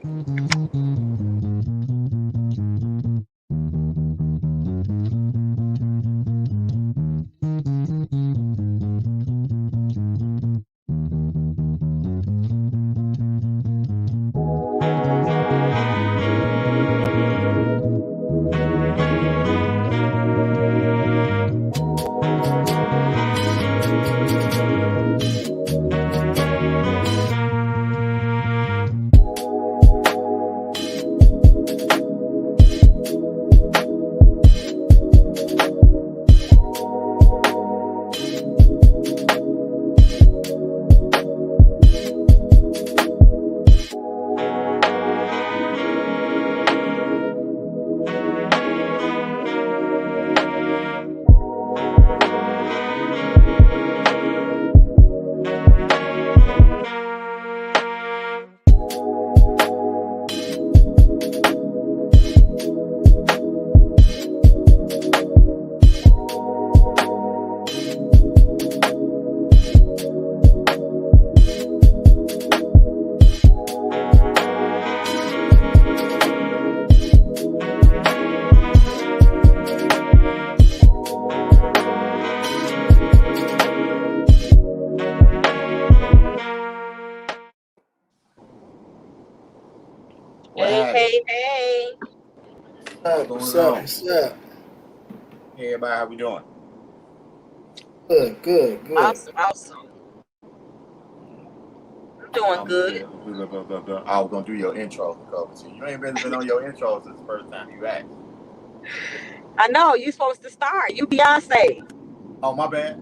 Hey. What's up? Hey, everybody, how we doing? Good. Awesome. I'm doing good. I was gonna do your intro because you ain't been on your intro since the first time you asked. I know you're supposed to start. You Beyonce. Oh, my bad.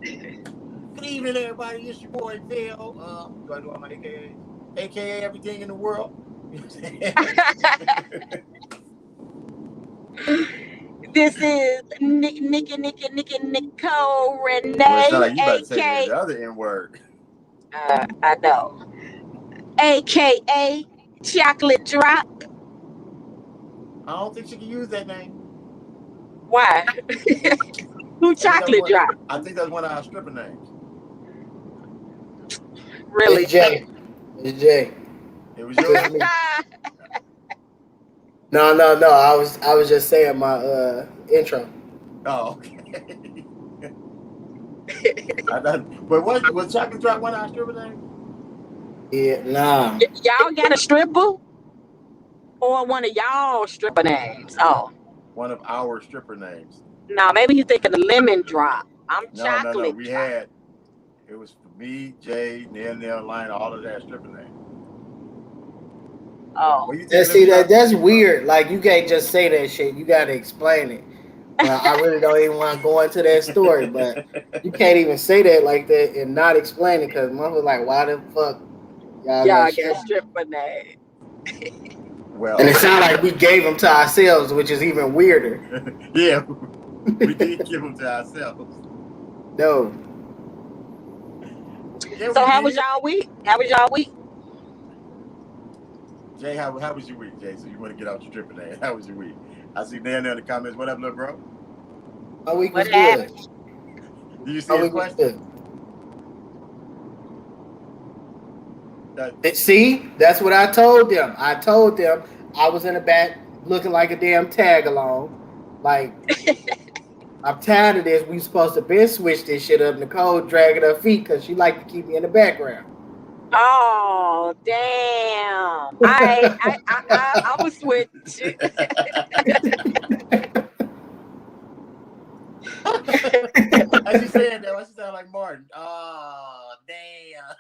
Good evening, everybody. It's your boy Phil. Do I do all my AKA everything in the world? This is Nikki Nicole Renee. Well, it's not like you about to say the other N word. I know. AKA Chocolate Drop. I don't think she can use that name. Why? Who Chocolate Drop? I think that's one of our stripper names. Really? It's Jay. It was yours. No. I was just saying my intro. Oh, okay. But was Chocolate Drop one of our stripper names? Yeah, nah. Y'all got a stripper? Or one of y'all stripper names? Oh. One of our stripper names. No, maybe you think of the Lemon Drop. I'm No. Chocolate We Drop. had, it was for me, Jay, Nail, Line, all of that stripper name. Oh. See, that's weird. Like, you can't just say that shit. You got to explain it. Well, I really don't even want to go into that story, but you can't even say that like that and not explain it because mother was like, why the fuck y'all got stripper name? Well, and it sounded like we gave them to ourselves, which is even weirder. Yeah, we did give them to ourselves. No. Yeah, so how was y'all week? Jay, how was your week, Jay? So you want to get out your stripper name? How was your week? I see Dan there in the comments. What up, little bro? My week was good. Did you see his question? See, that's what I told them. I told them I was in the back looking like a damn tag along. Like, I'm tired of this. We supposed to Ben switch this shit up. Nicole dragging her feet because she like to keep me in the background. Oh, damn. I was switch. As you saying that, I sound like Martin. Oh, damn.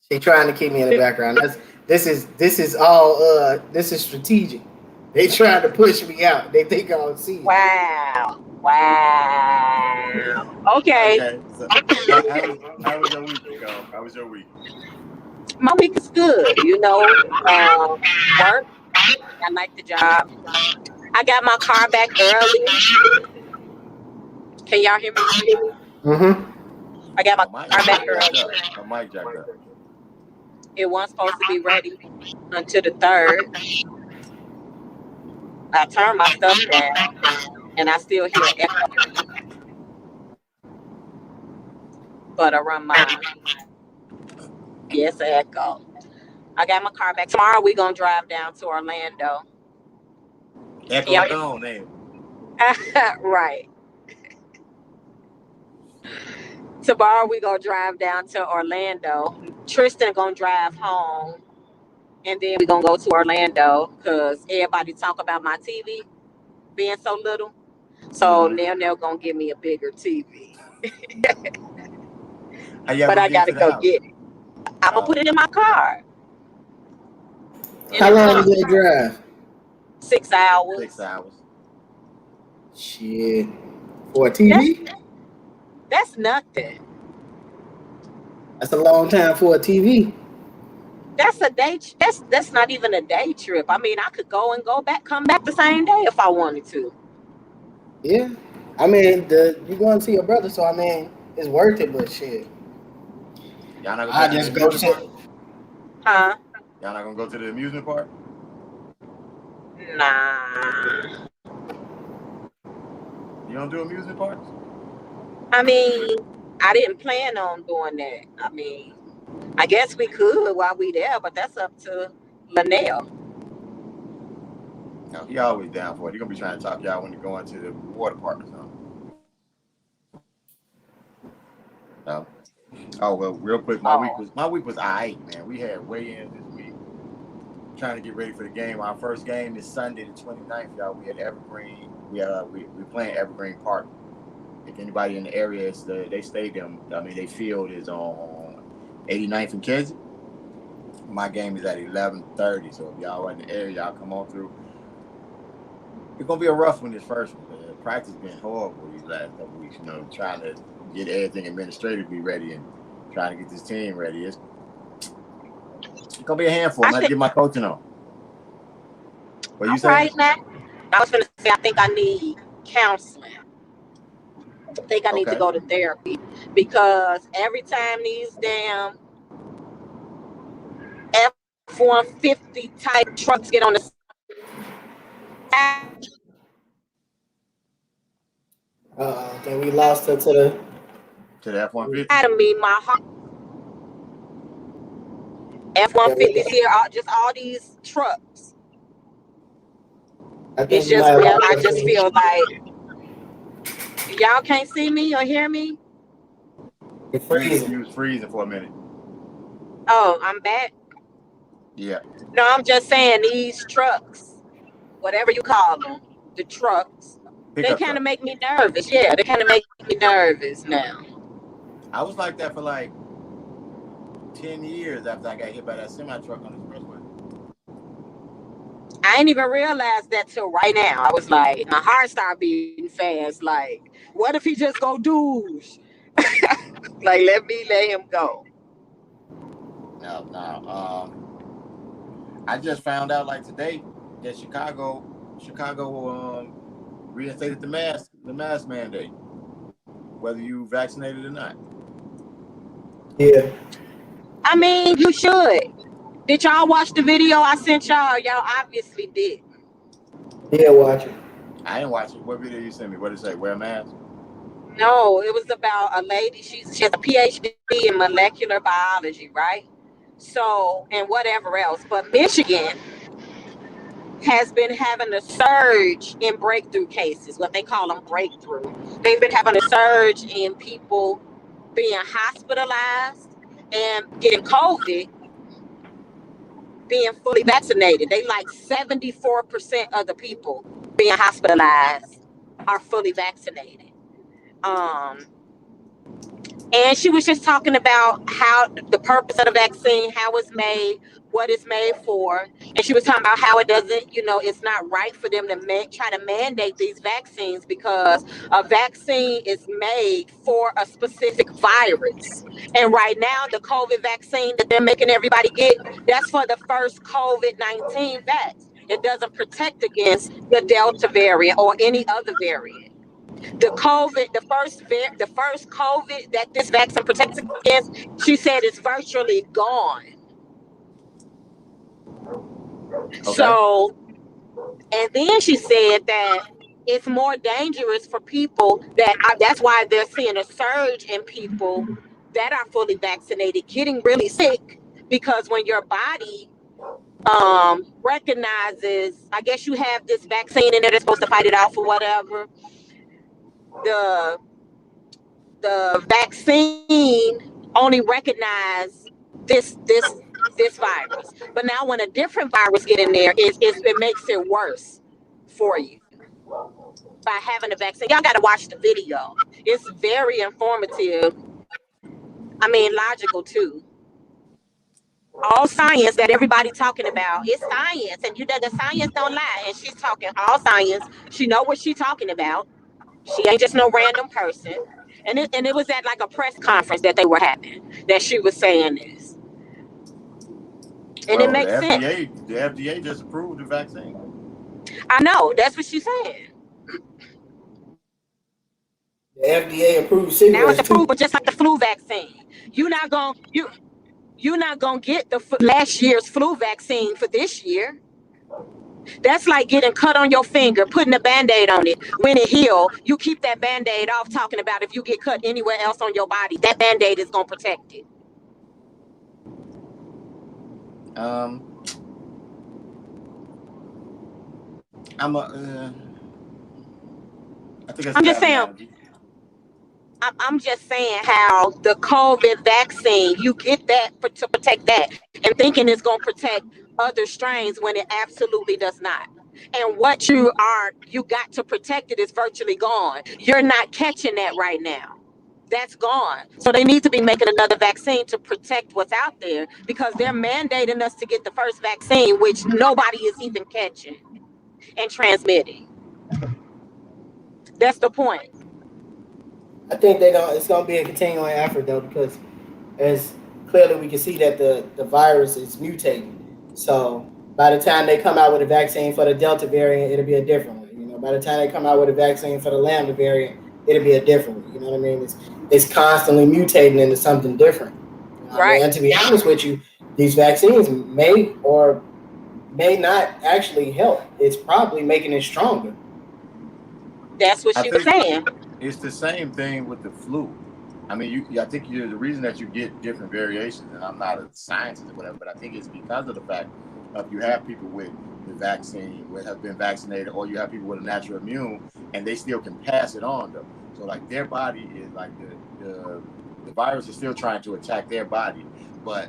They trying to keep me in the background. This is all this is strategic. They trying to push me out. They think I'll see it. Wow. Okay. So, how was your week, Nicole? How was your week? My week is good. Work. I like the job. I got my car back early. Can y'all hear me? Mm-hmm. I got my car back early. My mic jacked up. It wasn't supposed to be ready until the 3rd. I turned my stuff down, and I still hear echo. But I run mine. Yes, echo. I got my car back. Tomorrow we gonna drive down to Orlando. Echo gone, man. Right. Tomorrow we gonna drive down to Orlando. Tristan gonna drive home, and then we gonna go to Orlando because everybody talk about my TV being so little. So now they're gonna give me a bigger TV. But I gotta go get it. I'm gonna put it in my car. How long did they drive? 6 hours. 6 hours. Shit. For a TV? That's nothing. That's a long time for a TV. That's a day. That's not even a day trip. I mean, I could go and go back, come back the same day if I wanted to. Yeah. I mean, you're going to see your brother, so I mean, it's worth it, but shit. Y'all not I just go to. Huh? Y'all not gonna go to the amusement park? Nah. You don't do amusement parks? I mean, I didn't plan on doing that. I mean, I guess we could while we there, but that's up to Linnell. No, he always down for it. He gonna be trying to talk y'all when you go into the water park or something. No. Oh well, real quick, my week was alright, man. We had weigh-ins this week. Trying to get ready for the game. Our first game is Sunday the 29th, y'all. We at Evergreen. We playing Evergreen Park. If anybody in the area, it's they stadium. I mean, they field is on 89th and Kesey. My game is at 11:30. So if y'all are in the area, y'all come on through. It's gonna be a rough one this first one. Practice been horrible these last couple weeks. You know, trying to get everything administratively ready and trying to get this team ready. It's gonna be a handful. I'm gonna get my coaching on. What you saying? Right, Matt. I was gonna say I think I need counseling. I think I need to go to therapy because every time these damn F-150 type trucks get on the Okay, we lost her to the F-150. out of me, my heart. F-150s here, just all these trucks. It's just, I just feel like y'all can't see me or hear me. It's freezing. You was freezing for a minute. Oh, I'm back. Yeah. No, I'm just saying these trucks, whatever you call them, the trucks, they kind of make me nervous. Yeah, they kind of make me nervous now. I was like that for like 10 years after I got hit by that semi-truck on the expressway. I didn't even realize that till right now. I was like, my heart started beating fast. Like, what if he just go douche? Like, let him go. No. I just found out like today that Chicago reinstated the mask mandate, whether you vaccinated or not. Yeah. I mean, you should. Did y'all watch the video I sent y'all? Y'all obviously did. Yeah, watch it. I didn't watch it. What video you sent me? What did it say? Wear a mask? No, it was about a lady. She has a PhD in molecular biology, right? So, and whatever else. But Michigan has been having a surge in breakthrough cases, what they call them breakthrough. They've been having a surge in people being hospitalized and getting COVID, being fully vaccinated. They like 74% of the people being hospitalized are fully vaccinated. And she was just talking about how the purpose of the vaccine, how it's made, what it's made for. And she was talking about how it doesn't, it's not right for them to try to mandate these vaccines because a vaccine is made for a specific virus. And right now, the COVID vaccine that they're making everybody get, that's for the first COVID-19 vax. It doesn't protect against the Delta variant or any other variant. The first COVID that this vaccine protects against, she said it's virtually gone. Okay. So, and then she said that it's more dangerous for people that's why they're seeing a surge in people that are fully vaccinated getting really sick because when your body recognizes, I guess you have this vaccine in there that's supposed to fight it off or whatever, the vaccine only recognize this virus. But now when a different virus get in there, it makes it worse for you by having a vaccine. Y'all got to watch the video. It's very informative. I mean, logical too. All science that everybody talking about is science, and you know the science don't lie. And she's talking all science. She know what she's talking about. She ain't just no random person. And it was at like a press conference that they were having that she was saying this, and it Well, makes sense. the FDA just approved the vaccine. I know that's what she's saying. The FDA approved Now it's cigarettes too. approved, but just like the flu vaccine, you're not gonna you're not gonna get the last year's flu vaccine for this year. That's like getting cut on your finger, putting a band-aid on it. When it heal, you keep that band-aid off, talking about if you get cut anywhere else on your body, that band-aid is gonna protect it. Um, I think that's a I'm just bad saying. analogy. I'm just saying how the COVID vaccine, you get that to protect that, and thinking it's going to protect other strains when it absolutely does not. And what you got to protect it is virtually gone. You're not catching that right now. That's gone. So they need to be making another vaccine to protect what's out there because they're mandating us to get the first vaccine, which nobody is even catching and transmitting. That's the point. I think it's gonna be a continuing effort though, because as clearly we can see that the virus is mutating. So by the time they come out with a vaccine for the Delta variant, it'll be a different one. You know, by the time they come out with a vaccine for the Lambda variant, it'll be a different one. You know what I mean? It's constantly mutating into something different. You know what I mean? Right. And to be honest with you, these vaccines may or may not actually help. It's probably making it stronger. That's what I she was think saying. it's the same thing with the flu. I mean, I think the reason that you get different variations, and I'm not a scientist or whatever, but I think it's because of the fact of you have people with the vaccine, have been vaccinated, or you have people with a natural immune, and they still can pass it on though. So like their body is like the virus is still trying to attack their body, but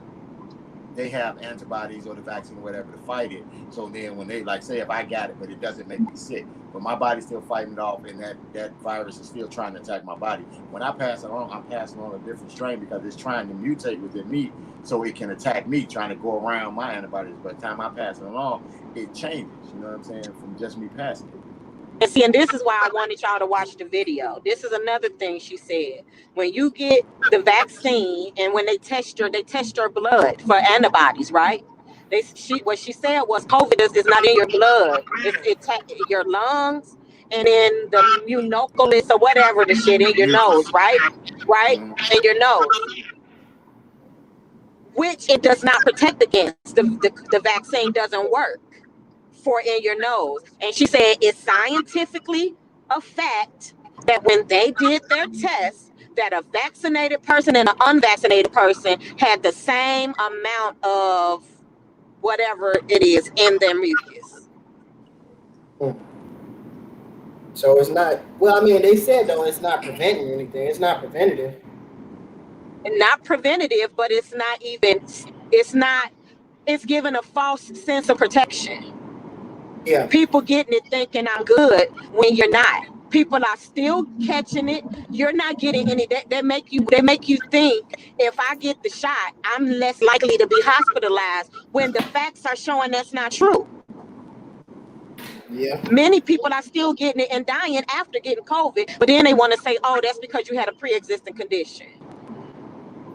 they have antibodies or the vaccine or whatever to fight it. So then when they like say if I got it, but it doesn't make me sick, but my body's still fighting it off, and that virus is still trying to attack my body. When I pass it on, I'm passing on a different strain because it's trying to mutate within me so it can attack me, trying to go around my antibodies. By the time I pass it along, it changes. You know what I'm saying? From just me passing it. And see, and this is why I wanted y'all to watch the video. This is another thing she said. When you get the vaccine and when they test your blood for antibodies, right? What she said was COVID is not in your blood. Your lungs and in the mucoculus or whatever the shit in your nose, Mucus. right? Right? Mm-hmm. In your nose, which it does not protect against. The vaccine doesn't work for in your nose. And she said it's scientifically a fact that when they did their tests, that a vaccinated person and an unvaccinated person had the same amount of whatever it is in their mucus. Hmm. So it's not. Well, I mean, they said though it's not preventing anything. It's not preventative. And not preventative, but it's giving a false sense of protection. Yeah. People getting it thinking I'm good when you're not. People are still catching it. You're not getting any. They make you think if I get the shot, I'm less likely to be hospitalized. When the facts are showing that's not true. Yeah. Many people are still getting it and dying after getting COVID, but then they want to say, "Oh, that's because you had a pre-existing condition."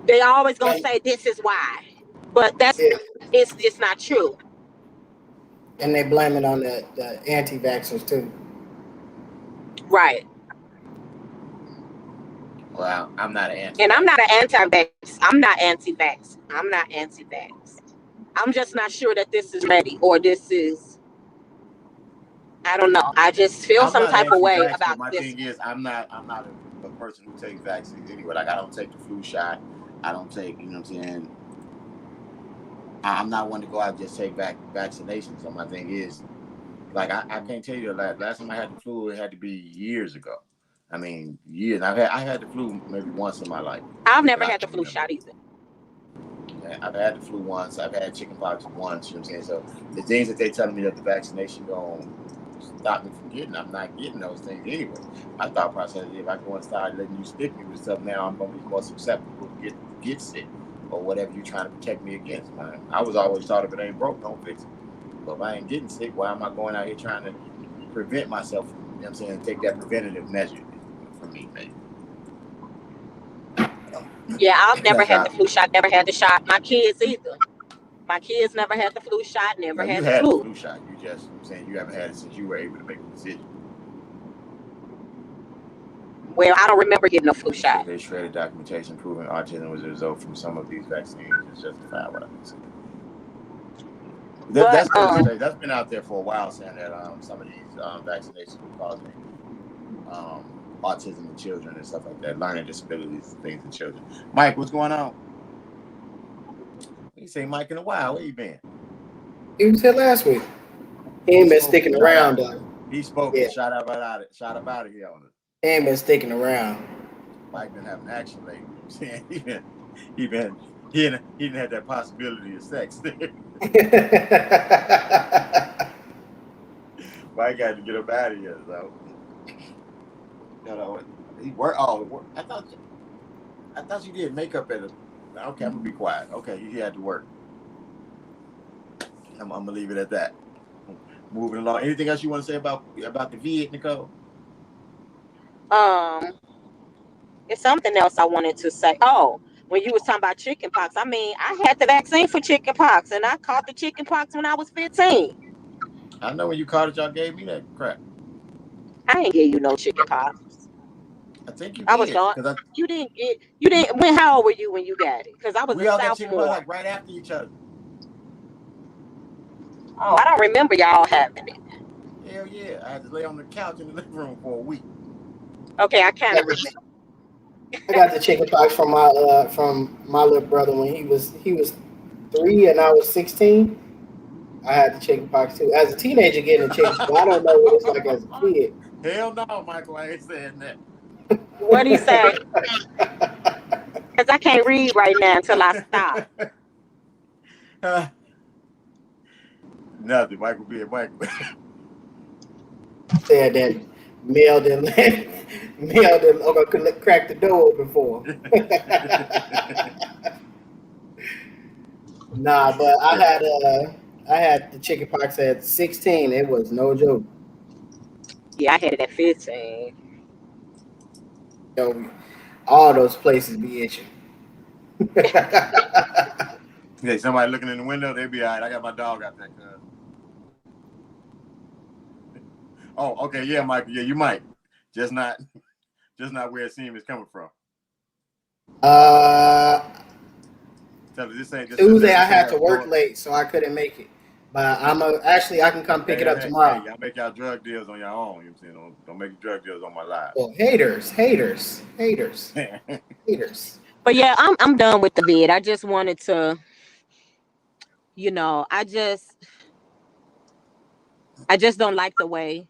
They always gonna And say this is why, but that's yeah. it's just not true. And they blame it on the anti-vaxxers too. Right. Well, I'm not an And I'm not anti-vax. an anti-vax. I'm not anti-vax. I'm not anti-vax. I'm just not sure that this is ready or this is. I don't know. I just feel I'm some not type of way anti-vax, but about my this. thing is, I'm not a person who takes vaccines anyway. Like I don't take the flu shot. I don't take, you know what I'm saying? I'm not one to go out and just take back vaccinations. So my thing is, like, I can't tell you the last time I had the flu. It had to be years ago. I mean, years. I had the flu maybe once in my life I've that never I had the can flu remember. shot either. I've had the flu once. I've had chickenpox once. You know what I'm saying? So the things that they telling me that the vaccination going to stop me from getting, I'm not getting those things anyway. My thought process is if I go and start letting you stick me with stuff now, I'm going to be more susceptible to get sick or whatever you're trying to protect me against. Man. I was always taught if it ain't broke, don't fix it. But if I ain't getting sick, why am I going out here trying to prevent myself from, you know what I'm saying, take that preventative measure from me, man? Yeah, I've never That's had the how. flu shot. Never had the shot. My kids either. My kids never had the flu shot. No, Never you had the had the flu. flu shot. You just, I'm saying, you haven't had it since you were able to make a decision. Well, I don't remember getting a flu He said shot. they shredded documentation proving autism was a result from some of these vaccines. It's justified what I can say. But That's been a state that's been out there for a while, saying that some of these vaccinations were causing autism in children and stuff like that, learning disabilities and things in children. Mike, what's going on? You say Mike in a while. Where you been? He was here last week. He He ain't been spoke. sticking Shout around out. though. He spoke Yeah, and shot up out of it. Shot up out of here on it. he ain't been sticking around. Mike been having action lately. You know what I'm saying he been he didn't have that possibility of sex. Mike had to get up out of here. So you know he worked. Oh, I thought you did makeup at a. Okay, I'm gonna be quiet. Okay, he had to work. I'm gonna leave it at that. Moving along. Anything else you want to say about the vid, Nicole? um, it's something else I wanted to say. Oh, when you was talking about chicken pox, I mean, I had the vaccine for chicken pox, and I caught the chicken pox when I was 15. I know when you called it, y'all gave me that crap. I ain't give you no chicken pox. I think you I was did not. because You didn't get. You didn't. When? How old were you when you got it? Because I was a we all got chicken pox sophomore. like right after each other. Oh, I don't remember y'all having it. Hell yeah! I had to lay on the couch in the living room for a week. Okay, I I kind of got remember. the chicken pox from my little brother when he was 3 and I was 16. I had the chicken pox too. As a teenager getting the chicken pox, I don't know what it's like as a kid. Hell no, Michael, I ain't saying that. What do you say? Because I can't read right now until I stop. Nothing, Michael being Michael. Said that Mel didn't Mel didn't crack the door open for him. Nah, but I had the chicken pox at 16. It was no joke. Yeah, I had it at 15. Yo, all those places be itching. Yeah, somebody looking in the window, they be all right. I got my dog out there, cuz. Oh, okay, yeah, Michael, yeah, you might. Just not where it seems it's coming from. uh, Tell her this ain't Tuesday I this ain't had her to work door. late, so I couldn't make it. But actually I can come pick it up Hey, tomorrow. y'all make y'all drug deals on your own. You know what I'm saying? Don't make drug deals on my live. Well, haters. But yeah, I'm done with the vid. I just wanted to, I just don't like the way.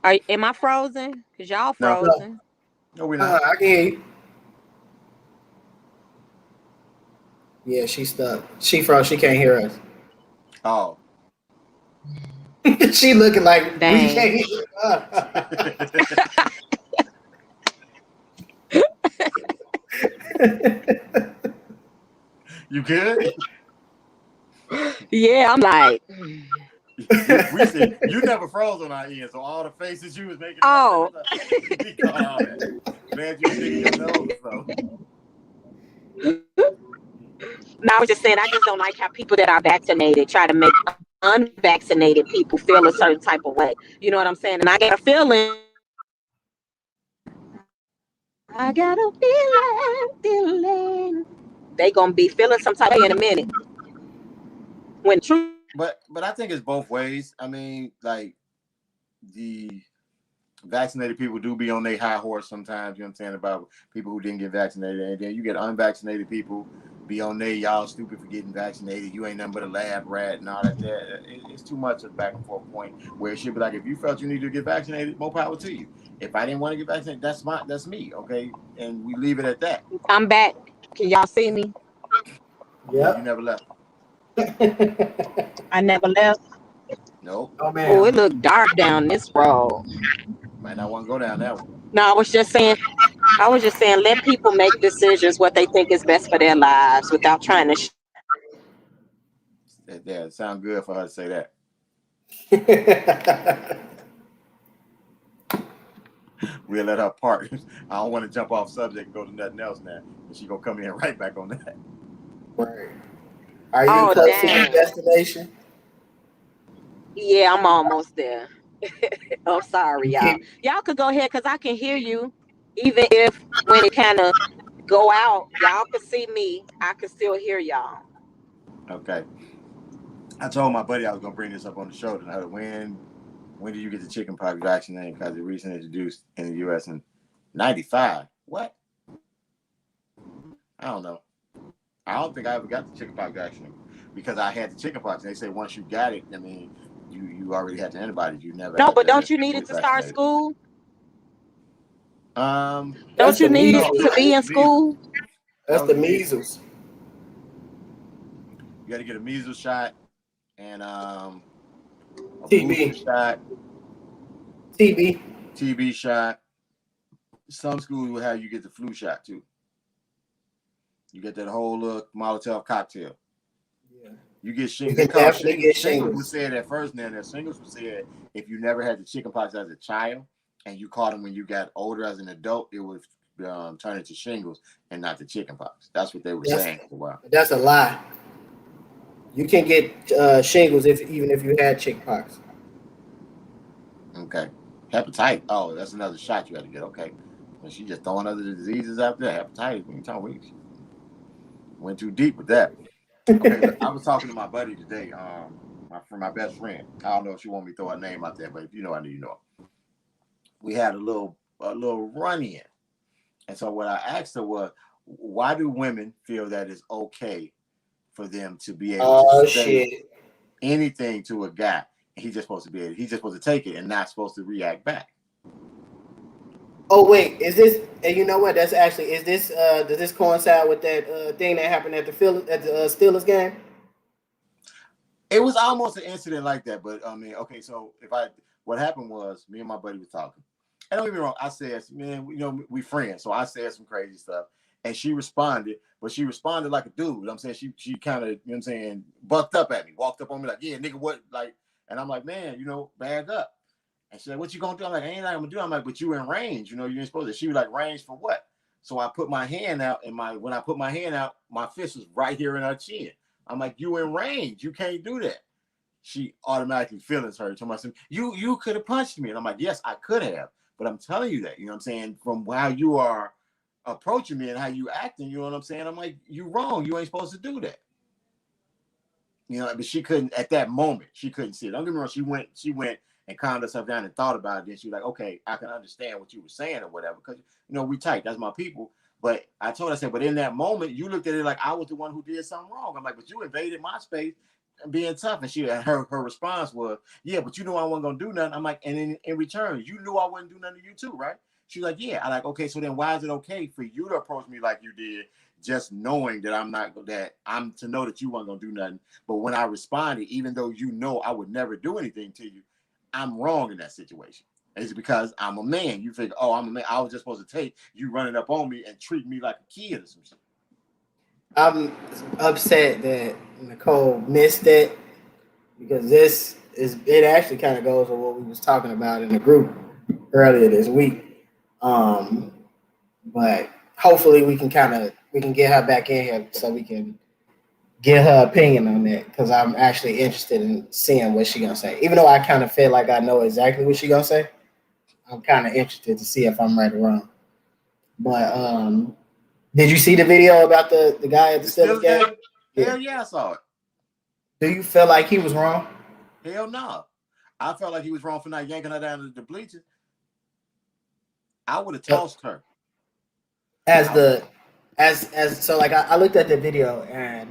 Am I frozen? Cause y'all No, No, frozen. no, we're not. I can hear you. Yeah, she's stuck. She froze. She can't hear us. Oh. She looking like we Dang. can't hear her. You good? Yeah, I'm like, We see you never froze on our end, so all the faces you was making and all that oh, stuff, we caught all that. Glad you was digging your nose, though. no, I was just saying, I just don't like how people that are vaccinated try to make unvaccinated people feel a certain type of way. You know what I'm saying? And I got a feeling. I got a feeling they gonna be feeling some type of way in a minute. When truth, But I think it's both ways. I mean, like the vaccinated people do be on their high horse sometimes, you know what I'm saying, about people who didn't get vaccinated. And then you get unvaccinated people be on there, y'all stupid for getting vaccinated. You ain't nothing but a lab rat and all that. It's too much of a back and forth point where it should be like, if you felt you needed to get vaccinated, more power to you. If I didn't want to get vaccinated, that's me, okay? And we leave it at that. I'm back. Can y'all see me? Yeah, you Yep. never left. I never left. Nope. Oh Oh, it man. looked dark down this road. Might not want to go down that one. No, I was just saying, let people make decisions what they think is best for their lives without trying to. Yeah, it sounds good for her to say that. We'll let her part. I don't want to jump off subject and go to nothing else now. And she gonna come in right back on that. Right. Are you Oh, close to your dang. destination? Yeah, I'm almost there. I'm sorry, You y'all. keep Y'all could go ahead because I can hear you. Even if when it kind of go out, y'all could see me. I can still hear y'all. Okay. I told my buddy I was gonna bring this up on the show tonight. When did you get the chickenpox vaccine? Because it recently introduced in the U.S. in '95. What? I don't know. I don't think I ever got the chickenpox vaccine because I had the chickenpox. And they say once you got it, I mean, you already had the antibodies. You never No, had but to don't you need it get to start vaccinated. school? that's Don't the you need it measles. to be in Measles. school? That That's was the the measles. measles. You got to get a measles shot and a booster TB. shot, TB. TB shot. Some schools will have you get the flu shot too. You get that whole little Molotov cocktail. Yeah. You get You shingles. They can call definitely shingles. get Shingles was shingles. said at first. Now that shingles was said if you never had the chickenpox as a child and you caught them when you got older as an adult, it would turn into shingles and not the chickenpox. That's what they were That's saying for a while. that's a lie. You can get shingles even if you had chickenpox. Okay. Hepatitis. Oh, that's another shot you had to get. Okay. And she just throwing other diseases out there. Hepatitis. We went too deep with that. Okay, look, I was talking to my buddy today, my best friend. I don't know if she want me to throw her name out there, but if you know, I know you know. We had a little run in, and so what I asked her was, why do women feel that it's okay for them to be able to Oh say shit. anything to a guy? He's just supposed to take it and not supposed to react back. Oh wait, is this? And you know what? That's actually is this? Does this coincide with that thing that happened at the Steelers game? It was almost an incident like that, but I mean, okay, so what happened was me and my buddy was talking. And don't get me wrong, I said, man, we friends, so I said some crazy stuff. And she responded, but she responded like a dude. You know what I'm saying? She kind of, you know what I'm saying, bucked up at me, walked up on me like, yeah, nigga, what? Like, and I'm like, man, bag up. And she's like, what you gonna do? I'm like, I ain't not gonna do. I'm like, but you in range, you ain't supposed to. She was like, range for what? So I put my hand out, and when I put my hand out, my fist was right here in her chin. I'm like, you in range. You can't do that. She automatically feelings hurt. So I said, you could have punched me. And I'm like, yes, I could have. But I'm telling you that, you know what I'm saying? From how you are approaching me and how you acting, you know what I'm saying? I'm like, you wrong. You ain't supposed to do that. But she couldn't, at that moment, she couldn't see it. Don't get me wrong, she went and calmed herself down and thought about it. Then she was like, okay, I can understand what you were saying or whatever. Because, we tight. That's my people. But I told her, I said, but in that moment, you looked at it like I was the one who did something wrong. I'm like, but you invaded my space and being tough. And her response was, yeah, but I wasn't going to do nothing. I'm like, and in return, you knew I wouldn't do nothing to you too, right? She's like, yeah. I like, okay, so then why is it okay for you to approach me like you did, just knowing that I'm to know that you weren't going to do nothing. But when I responded, even though I would never do anything to you, I'm wrong in that situation. It's because I'm a man. You think, oh, I'm a man. I was just supposed to take you running up on me and treat me like a kid or some shit. I'm upset that Nicole missed it because it actually kind of goes with what we was talking about in the group earlier this week. But hopefully we can get her back in here so we can get her opinion on that because I'm actually interested in seeing what she's gonna say. Even though I kind of feel like I know exactly what she's gonna say, I'm kind of interested to see if I'm right or wrong. But did you see the video about the guy at the The Steelers Steelers game? game? Yeah. Hell yeah, I saw it. Do you feel like he was wrong? Hell no. I felt like he was wrong for not yanking her down to the bleachers. I would have tossed her. As the as so like I looked at the video and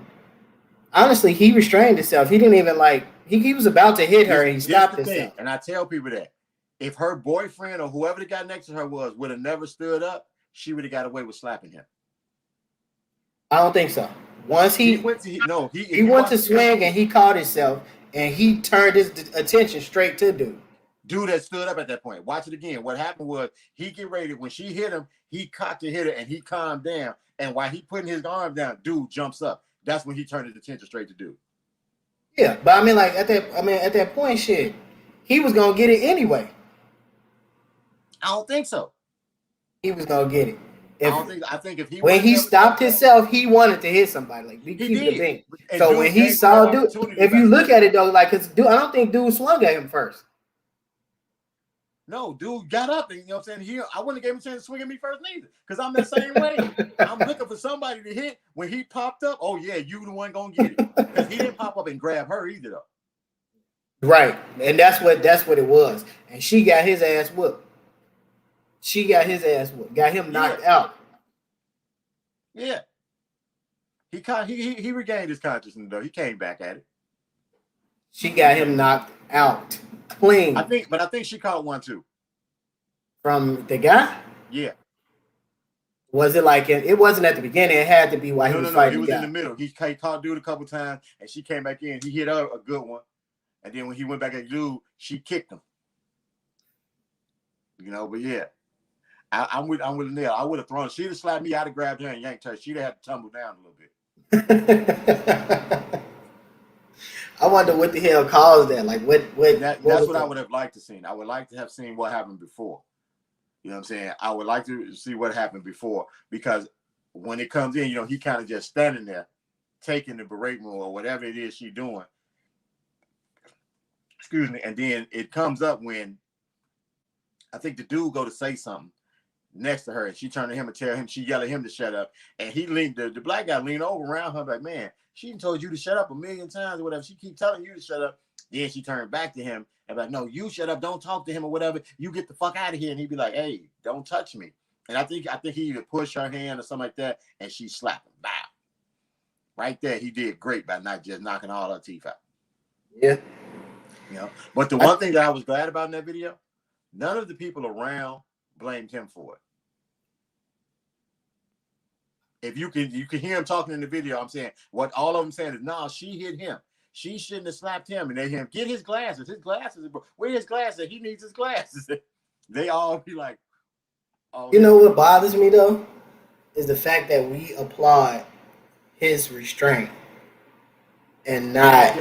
honestly he restrained himself. He didn't even like he was about to hit her and he This stopped the thing, himself. and I tell people that if her boyfriend or whoever the guy next to her would have never stood up, she would have got away with slapping him. I don't think so. Once He went to no he if he you went watch to the video, swing and he caught himself and he turned his attention straight to dude that stood up at that point. Watch it again. What happened was he get ready when she hit him, he cocked to hit her and he calmed down. And while he putting his arm down, dude jumps up. That's when he turned his attention straight to dude. Yeah, but I mean like at that point shit, he was gonna get it anyway. I don't think so. He was gonna get it. I think if he when he stopped himself, he wanted to hit somebody. Like we keep it a thing. So when he saw dude, if you look at it though, like cause dude, I don't think dude swung at him first. No, dude got up and you know what I'm saying. I wouldn't have gave him a chance to swing at me first neither, because I'm that same way. I'm looking for somebody to hit. When he popped up, oh yeah, you the one gonna get it, because he didn't pop up and grab her either though. Right, and that's what it was. And she got his ass whooped. Got him knocked out. Yeah, he regained his consciousness though. He came back at it. She got him knocked out clean. I think she caught one too. From the guy? Yeah. Was it like it wasn't at the beginning? It had to be while he was fighting. It was in the middle. He caught dude a couple times, and she came back in. He hit her a good one, and then when he went back at dude, she kicked him. You know, but yeah. I'm with Neil. I would have thrown. She'd have slapped me. I'd have grabbed her and yanked her. She'd have had to tumble down a little bit. I wonder what the hell caused that. Like what? That's what I would have liked to see. I would like to have seen what happened before. You know what I'm saying? I would like to see what happened before, because when it comes in, you know, he kind of just standing there, taking the berating or whatever it is she's doing. Excuse me. And then it comes up when I think the dude go to say something next to her, and she turned to him and tell him, she yelled at him to shut up, and he leaned, the black guy leaned over around her like, man, she told you to shut up a million times or whatever. She keep telling you to shut up. Then she turned back to him and like, no, you shut up, don't talk to him or whatever. You get the fuck out of here. And he'd be like, hey, don't touch me. And I think he either pushed her hand or something like that, and she slapped him. Bow. Right there, he did great by not just knocking all her teeth out. Yeah. You know, but the one thing that I was glad about in that video, none of the people around blamed him for it. If you can hear him talking in the video, I'm saying what all of them saying is, no, she hit him. She shouldn't have slapped him. And they him get his glasses. His glasses, where his glasses? He needs his glasses. They all be like, oh. You know what bothers me though, is the fact that we applaud his restraint and not.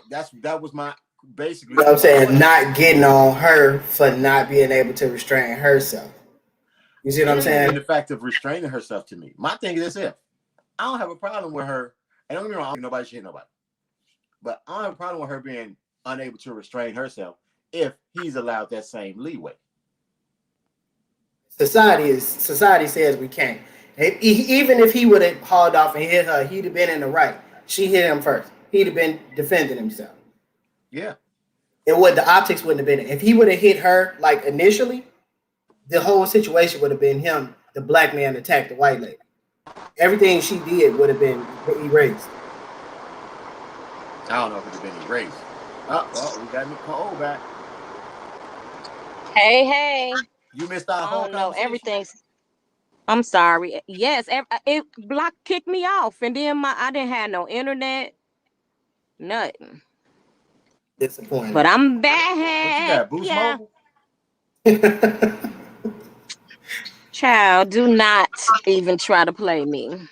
That was my basically. You know what I'm saying? Not getting on her for not being able to restrain herself. You see what I'm saying? The fact of restraining herself to me. My thing is this: I don't have a problem with her. And don't get me wrong, nobody should hit nobody. But I don't have a problem with her being unable to restrain herself if he's allowed that same leeway. Society says we can't. Even if he would have hauled off and hit her, he'd have been in the right. She hit him first. He'd have been defending himself. Yeah. And what the optics wouldn't have been. If he would have hit her like initially, the whole situation would have been him, the black man attacked the white lady. Everything she did would have been erased. I don't know if it would have been erased. Oh, we got Nicole back. Hey. You missed our whole conversation. No, everything's. I'm sorry. Yes, it kicked me off, and then I didn't have no internet, nothing. Disappointing. But I'm back. What you got, Boost Mobile? Child, do not even try to play me.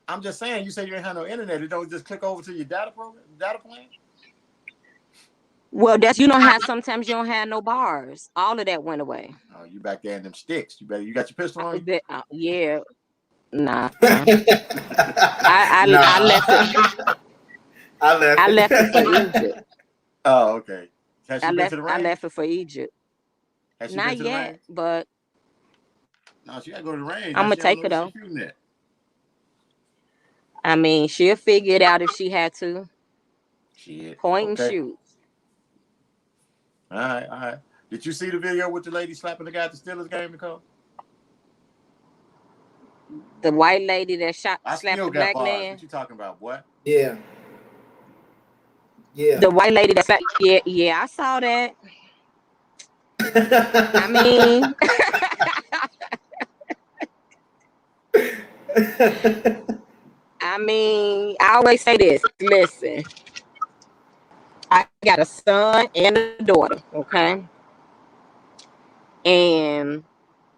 I'm just saying, you say you ain't have no internet. You don't just click over to your data plan? Well, that's, you know how sometimes you don't have no bars. All of that went away. Oh, you back there in them sticks. You got your pistol on you? Yeah. Nah. I left it. I left it for Egypt. Oh, okay. Has she been to the range? I left it for Egypt. Has she Not been to the yet, range? but no, she gotta go to the range. I'm gonna take her though. I mean, she'll figure it out if she had to. Shit. Point and shoot. All right. Did you see the video with the lady slapping the guy at the Steelers game, Nicole? The white lady that I slapped still the got black bars. man. What you talking about, boy? Yeah, yeah. The white lady that slapped. Yeah, yeah, I saw that. I mean, I always say this. Listen, I got a son and a daughter. Okay, and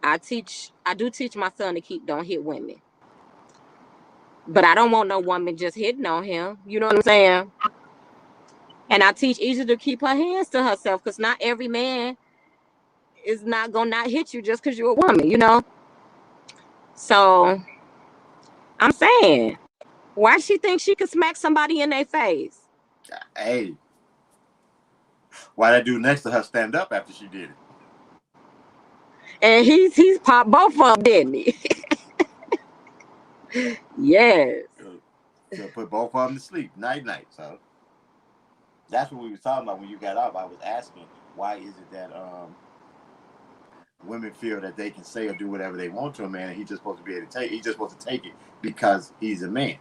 I do teach my son to don't hit women. But I don't want no woman just hitting on him. You know what I'm saying? And I teach Isha to keep her hands to herself because not every man is not gonna not hit you just because you're a woman, you know? So I'm saying, why she think she could smack somebody in their face? Hey, why that dude next to her stand up after she did it? And he's popped both of them, didn't he? Yes. To put both of them to sleep, night night. So that's what we was talking about when you got up. I was asking, why is it that women feel that they can say or do whatever they want to a man, and he's just supposed to be able to take. He's just supposed to take it because he's a man.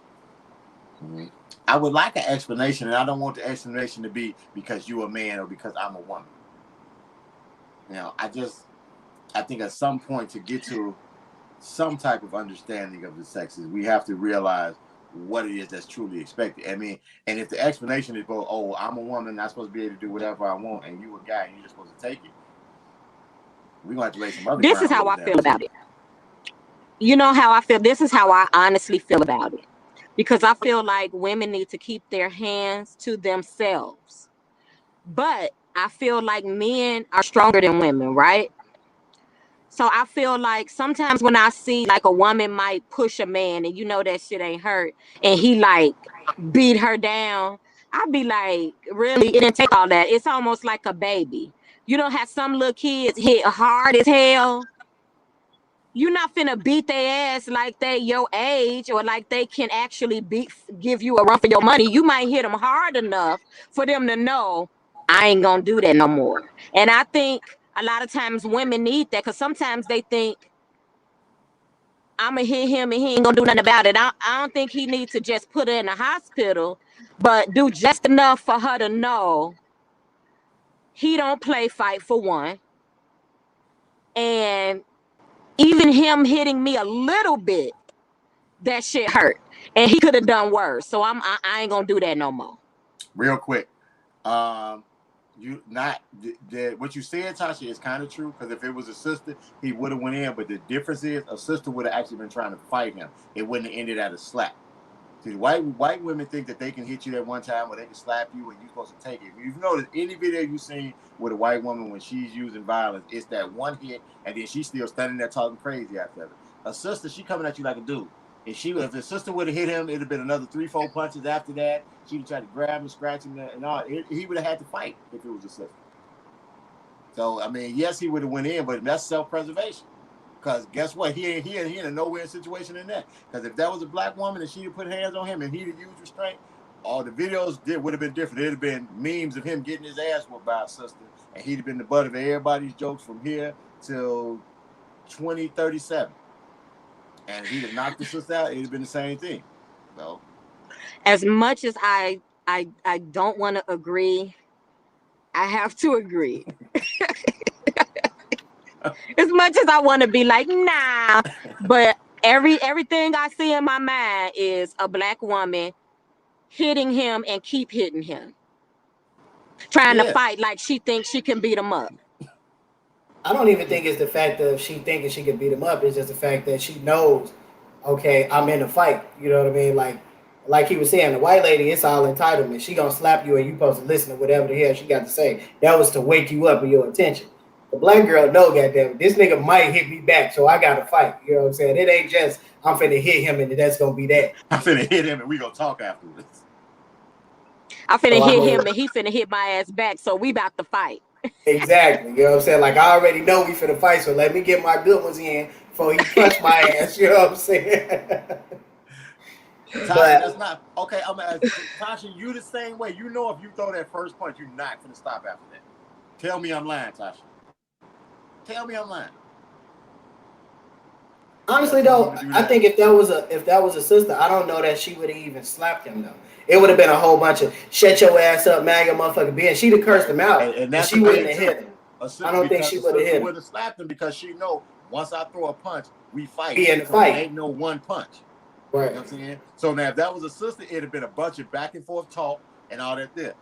Mm-hmm. I would like an explanation, and I don't want the explanation to be because you're a man or because I'm a woman. You know, I think at some point to get to some type of understanding of the sexes, we have to realize what it is that's truly expected. I mean, and if the explanation is, well, oh, I'm a woman, I'm supposed to be able to do whatever I want, and you a guy, and you're just supposed to take it, we're going to have to lay some other This is ground how rules I down. feel about it. You know how I feel? This is how I honestly feel about it. Because I feel like women need to keep their hands to themselves. But I feel like men are stronger than women, right? So I feel like sometimes when I see like a woman might push a man and you know that shit ain't hurt and he like beat her down, I'd be like, really? It didn't take all that. It's almost like a baby. You know how some little kids hit hard as hell? You're not finna beat their ass like they your age or like they can actually give you a run for your money. You might hit them hard enough for them to know I ain't gonna do that no more. And I think a lot of times women need that because sometimes they think I'm gonna hit him and he ain't gonna do nothing about it. I don't think he needs to just put her in the hospital, but do just enough for her to know he don't play fight for one. And even him hitting me a little bit, that shit hurt, and he could have done worse. So I ain't gonna do that no more. Real quick, you not what you said, Tasha, is kind of true because if it was a sister, he would have went in. But the difference is, a sister would have actually been trying to fight him. It wouldn't have ended at a slap. See, white women think that they can hit you at one time or they can slap you and you're supposed to take it. If you've noticed any video you've seen with a white woman when she's using violence, it's that one hit and then she's still standing there talking crazy after it. A sister, she coming at you like a dude. If the sister would have hit him, it'd have been another 3-4 punches after that. She'd have tried to grab him, scratch him, and all. He would have had to fight if it was a sister. So I mean, yes, he would have went in, but that's self-preservation. Because guess what? He ain't in a nowhere situation in that. Because if that was a black woman and she'd have put hands on him and he'd have used restraint, all the videos would have been different. It'd have been memes of him getting his ass whooped by a sister, and he'd have been the butt of everybody's jokes from here till 2037. And if he'd have knocked the sister out, it'd have been the same thing. So, as much as I don't want to agree, I have to agree. As much as I want to be like, nah, but everything I see in my mind is a black woman hitting him and keep hitting him, trying to yeah. fight like she thinks she can beat him up. I don't even think it's the fact of she thinking she can beat him up. It's just the fact that she knows, okay, I'm in a fight. You know what I mean? Like he was saying, the white lady, it's all entitlement. She gonna slap you and you supposed to listen to whatever the hell she got to say. That was to wake you up with your attention. The black girl, no, goddamn, this nigga might hit me back, so I gotta fight. You know what I'm saying? It ain't just I'm finna hit him and that's gonna be that. I'm finna hit him and we gonna talk afterwards. I finna So I hit mean, him and he finna hit my ass back, so we about to fight. exactly. You know what I'm saying? Like I already know we finna fight, so let me get my good ones in before he punch my ass. You know what I'm saying? Tasha, that's But not okay. I'm gonna Tasha, you the same way. You know, if you throw that first punch, you're not gonna stop after that. Tell me I'm lying, Tasha. Tell me I'm lying. Honestly though, I think if that was a sister, I don't know that she would have even slapped him though. It would have been a whole bunch of shut your ass up, man, your motherfucking bitch. She'd have cursed him out, And and that's she the wouldn't thing have too. hit him. I don't think Because she the would have sister hit would him. have slapped him because she know once I throw a punch, we fight. Be in the So it fight, ain't no one punch. You right? know what I'm saying? So now if that was a sister, it'd have been a bunch of back and forth talk and all that there.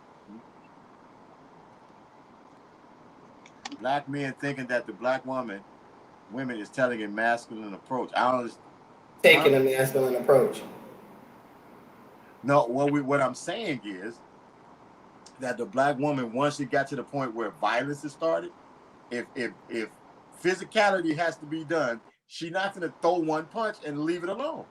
Black men thinking that the black women is telling a masculine approach. I don't understand. Taking Huh? a masculine approach. No, what I'm saying is that the black woman, once she got to the point where violence has started, if physicality has to be done, she's not gonna throw one punch and leave it alone.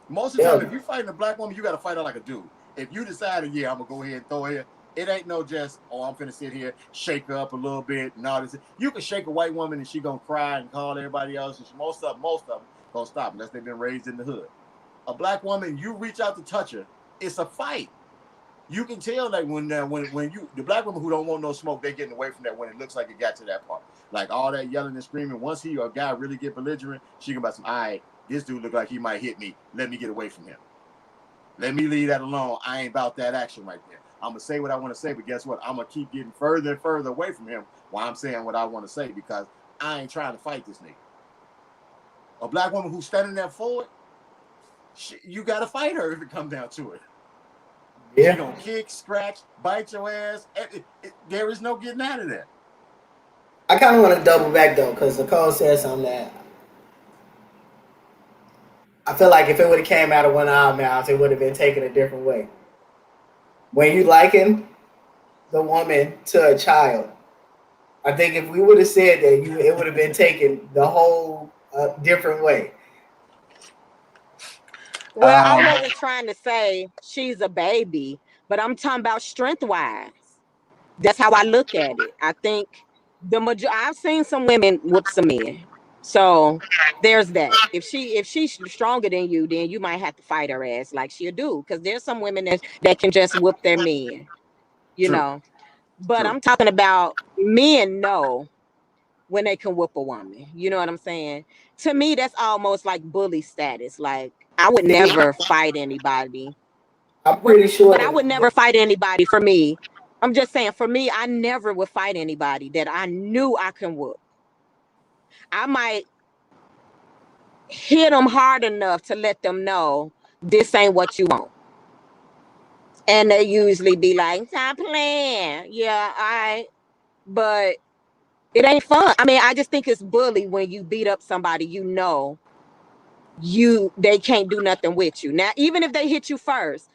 Most of the time, Yeah, if you're fighting a black woman, you gotta fight her like a dude. If you decided, yeah, I'm gonna go ahead and throw her, it ain't no just, oh, I'm gonna sit here, shake her up a little bit and all this. You can shake a white woman and she gonna cry and call everybody else, and most of them gonna stop unless they've been raised in the hood. A black woman, you reach out to touch her, it's a fight. You can tell that when you the black women who don't want no smoke, they're getting away from that when it looks like it got to that part. Like all that yelling and screaming. Once he or a guy really get belligerent, she can be some, all right, this dude look like he might hit me. Let me get away from him. Let me leave that alone. I ain't about that action right there. I'm gonna say what I want to say, but guess what? I'm gonna keep getting further and further away from him while I'm saying what I want to say because I ain't trying to fight this nigga. A black woman who's standing there forward, you gotta fight her if it comes down to it. yeah. She gonna kick, scratch, bite your ass. There is no getting out of that. I kind of want to double back though, because Nicole said something that I feel like if it would have came out of one of our mouths, it would have been taken a different way. When you liken the woman to a child, I think if we would have said that, it would have been taken the whole different way. Well, I wasn't trying to say she's a baby, but I'm talking about strength wise. That's how I look at it. I think I've seen some women whoop some men. So there's that. If she's stronger than you, then you might have to fight her ass like she'll do. Because there's some women that can just whoop their men, you True, know. But true. I'm talking about men know when they can whoop a woman. You know what I'm saying? To me, that's almost like bully status. Like I would See, never fight anybody. I'm But pretty sure but I would never fight anybody for me. I'm just saying for me, I never would fight anybody that I knew I can whoop. I might hit them hard enough to let them know this ain't what you want. And they usually be like, stop playing. Yeah, all right. But it ain't fun. I mean, I just think it's bully when you beat up somebody you know they can't do nothing with you. Now, even if they hit you first,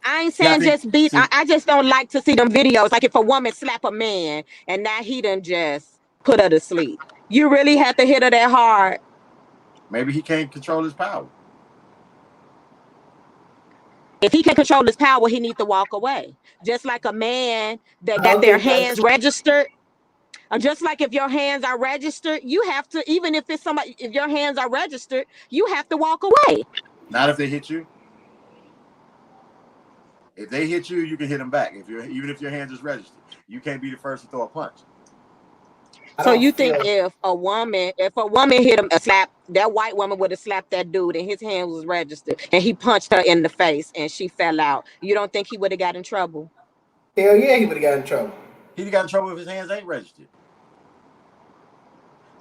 I ain't See, I saying think just beat. see I just don't like to see them videos. Like if a woman slap a man and now he done just put her to sleep. You really have to hit her that hard. maybe he can't control his power. If he can control his power, he needs to walk away. Just like a man that I got don't their think that's hands registered. Just like if your hands are registered, you have to, even if it's somebody, if your hands are registered, you have to walk away. Not if they hit you. If they hit you, you can hit them back. Even if your hands is registered, you can't be the first to throw a punch. I So don't you think feel if a woman hit him a slap, that white woman would have slapped that dude and his hand was registered and he punched her in the face and she fell out. You don't think he would have got in trouble? hell yeah he would have got in trouble. He got in trouble if his hands ain't registered.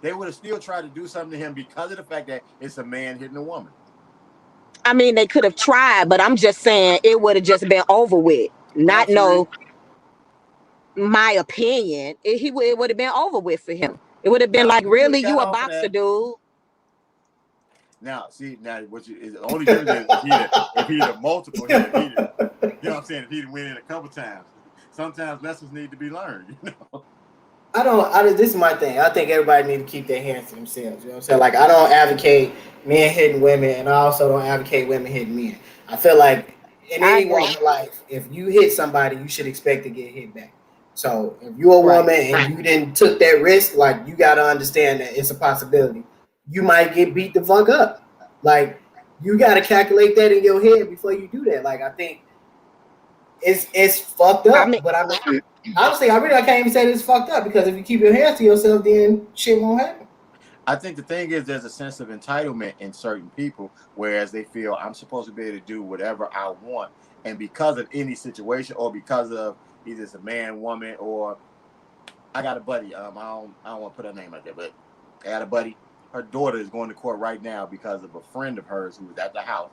They would have still tried to do something to him because of the fact that it's a man hitting a woman. I mean, they could have tried, but I'm just saying it would have just been over with. Not no, Absolutely. my opinion. It would have been over with for him. It would have been No, like, he would really, have got you a off of boxer, that. dude? Now, see, the only difference is if he had multiple hit, if he, you know what I'm saying, if he went in a couple times. Sometimes lessons need to be learned. I don't. This is my thing. I think everybody need to keep their hands to themselves. You know what I'm saying? Like I don't advocate men hitting women, and I also don't advocate women hitting men. I feel like in I any walk agree. of life, if you hit somebody, you should expect to get hit back. So if you're a Right. woman and you didn't took that risk, like you got to understand that it's a possibility. You might get beat the fuck up. Like you got to calculate that in your head before you do that. Like I think it's fucked I mean, up, but I mean honestly, I can't even say it's fucked up because if you keep your hands to yourself, then shit won't happen. I think the thing is there's a sense of entitlement in certain people, whereas they feel I'm supposed to be able to do whatever I want, and because of any situation or because of either it's a man, woman, or I got a buddy. I don't want to put her name out there, but I got a buddy. Her daughter is going to court right now because of a friend of hers who was at the house.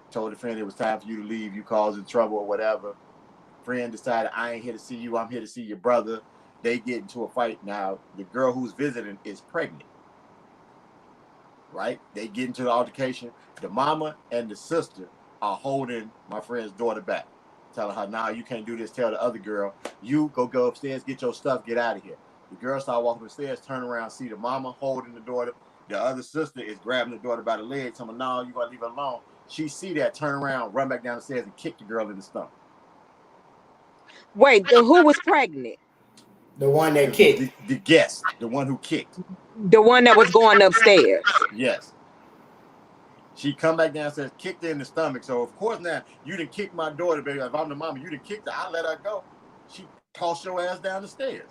Told the friend it was time for you to leave. You causing trouble or whatever. Friend decided I ain't here to see you. I'm here to see your brother. They get into a fight. Now the girl who's visiting is pregnant. Right? They get into the altercation. The mama and the sister are holding my friend's daughter back, telling her, "Nah, you can't do this." Tell the other girl, "You go upstairs, get your stuff, get out of here." The girl started walking upstairs, turn around, see the mama holding the daughter. The other sister is grabbing the daughter by the leg, telling her, "No, you gotta leave her alone." She see that, turn around, run back down the stairs, and kick the girl in the stomach. Wait, who was pregnant? The one that kicked. The guest, the one who kicked. The one that was going upstairs. Yes. She come back downstairs, kicked her in the stomach. So of course now you didn't kick my daughter, baby. If I'm the mama, you didn't kick her. I let her go. She tossed your ass down the stairs.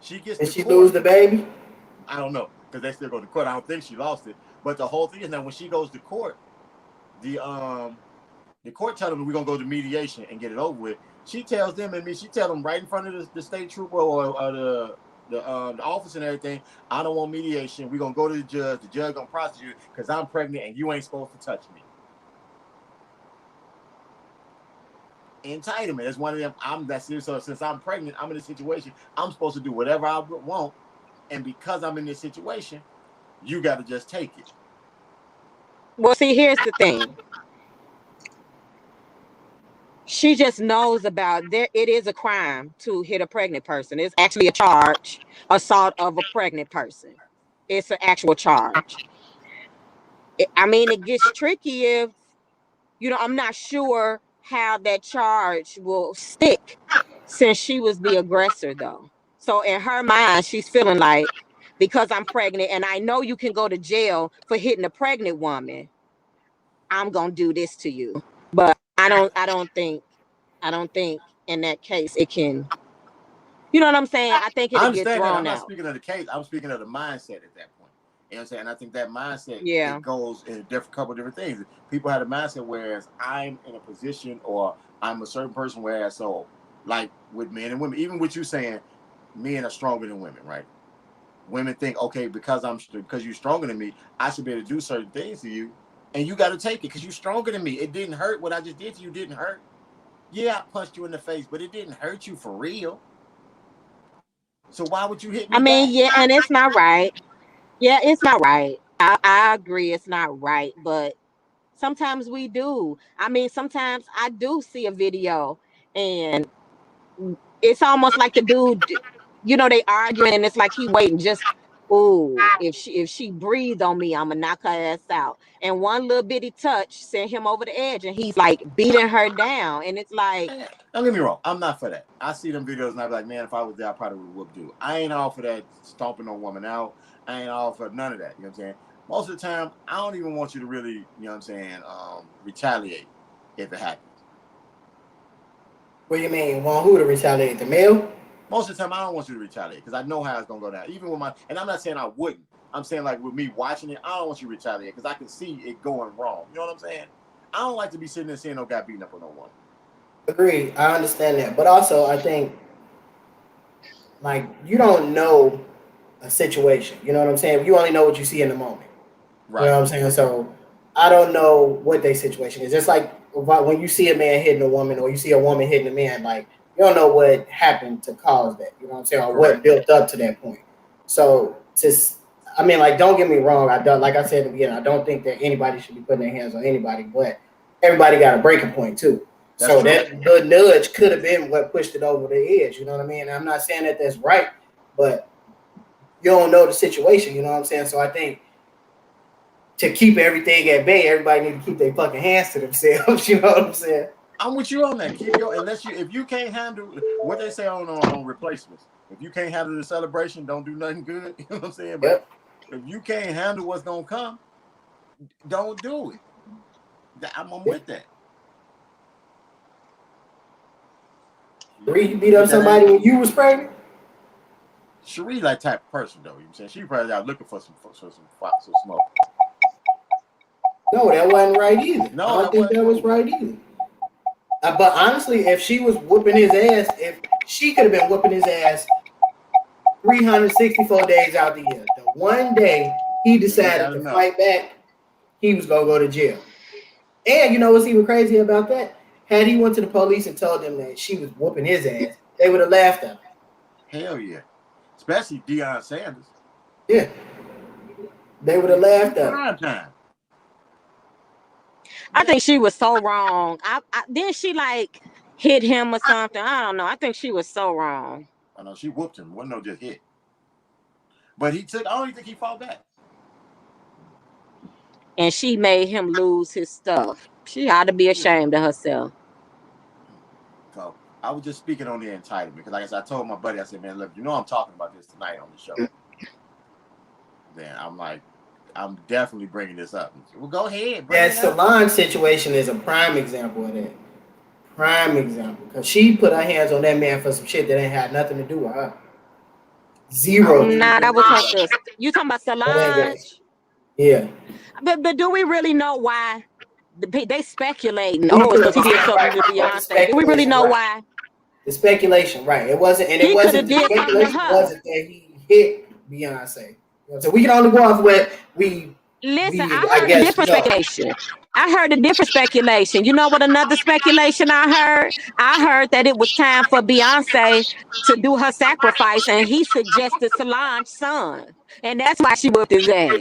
She gets. Did she lose the baby? I don't know, because they still go to court. I don't think she lost it. But the whole thing is now when she goes to court, the court tells them we're gonna go to mediation and get it over with. She tells them and me, she tells them right in front of the state trooper or the office and everything, I don't want mediation. We're gonna go to the judge. The judge gonna prosecute because I'm pregnant and you ain't supposed to touch me. Entitlement. That's one of them. So since I'm pregnant, I'm in a situation. I'm supposed to do whatever I want, and because I'm in this situation, you got to just take it. Well, see, here's the thing. She just knows about there. It is a crime to hit a pregnant person. It's actually a charge, assault of a pregnant person. It's an actual charge. I mean, it gets tricky if, I'm not sure how that charge will stick since she was the aggressor, though. So in her mind, she's feeling like, because I'm pregnant and I know you can go to jail for hitting a pregnant woman, I'm gonna do this to you. But I don't think in that case it can. You know what I'm saying? I think I it'll get understand that. I'm thrown not out. speaking of the case. I'm speaking of the mindset at that point. You know what I'm saying? And I think that mindset Yeah. it goes in a couple of different things. People had a mindset whereas I'm in a position or I'm a certain person whereas so like with men and women, even with you saying men are stronger than women, right? Women think, okay, because you're stronger than me, I should be able to do certain things to you, and you got to take it because you're stronger than me. It didn't hurt. What I just did to you didn't hurt. Yeah, I punched you in the face, but it didn't hurt you for real. So why would you hit me I mean, back? yeah, and it's not right. Yeah, it's not right. I agree it's not right, but sometimes we do. I mean, sometimes I do see a video and it's almost like the dude, they arguing and it's like he waiting just, ooh, if she breathed on me, I'ma knock her ass out. And one little bitty touch sent him over the edge and he's like beating her down. And it's like, Don't get me wrong, I'm not for that. I see them videos and I be like, man, if I was there, I probably would whoop dude. I ain't all for that stomping no woman out. I ain't all for none of that. You know what I'm saying? Most of the time, I don't even want you to really, you know what I'm saying, retaliate if it happens. What do you mean? Want who to retaliate? The male? Most of the time, I don't want you to retaliate because I know how it's gonna go down. Even with and I'm not saying I wouldn't. I'm saying like with me watching it, I don't want you to retaliate because I can see it going wrong. You know what I'm saying? I don't like to be sitting there saying no guy beating up on no one. Agreed. I understand that, but also I think like you don't know a situation. You know what I'm saying? You only know what you see in the moment. Right. You know what I'm saying? So I don't know what their situation is. Just like when you see a man hitting a woman or you see a woman hitting a man, like you don't know what happened to cause that. You know what I'm saying? Or Correct. what built up to that point. So don't get me wrong. Like I said at the beginning, I don't think that anybody should be putting their hands on anybody, but everybody got a breaking point too. That's so true. That the nudge could have been what pushed it over the edge. You know what I mean? And I'm not saying that that's right, but you don't know the situation. You know what I'm saying? So I think to keep everything at bay, everybody need to keep their fucking hands to themselves. You know what I'm saying? I'm with you on that. If you can't handle what they say on replacements, if you can't handle the celebration, don't do nothing good. You know what I'm saying? But if you can't handle what's gonna come, don't do it. I'm with that. You beat up somebody when you was pregnant? Cherie that type of person though. You know what I'm saying? She probably out looking for some smoke. No, that wasn't right either. No, I don't think that was right either. But honestly, if she was whooping his ass, if she could have been whooping his ass 364 days out the year, the one day he decided to fight back, he was gonna go to jail. And you know what's even crazy about that? Had he went to the police and told them that she was whooping his ass, they would have laughed at him. Hell yeah. Especially Deion Sanders. Yeah. They would have laughed at him. Time. I think she was so wrong. Then she like hit him or something. I don't know. I think she was so wrong. I know she whooped him. Wasn't no just hit. But I don't even think he fought back. And she made him lose his stuff. She ought to be ashamed of herself. So I was just speaking on the entitlement because, like I said, I told my buddy, I said, "Man, look, you know I'm talking about this tonight on the show." Then I'm like, I'm definitely bringing this up. Said, well, go ahead. That Solange situation is a prime example of that. Prime example, because she put her hands on that man for some shit that ain't had nothing to do with her. Zero. Nah, that was her sister. You talking about Solange? Yeah. But do we really know why? They speculating. Oh, it's because he did something with Beyonce. Do we really know why? The speculation, right? It wasn't, and it wasn't. The speculation wasn't that he hit Beyonce. You know, so we can only go off what we. Listen, I heard a different speculation. I heard a different speculation. You know what another speculation I heard? I heard that it was time for Beyonce to do her sacrifice, and he suggested Solange's son. And that's why she whooped his ass.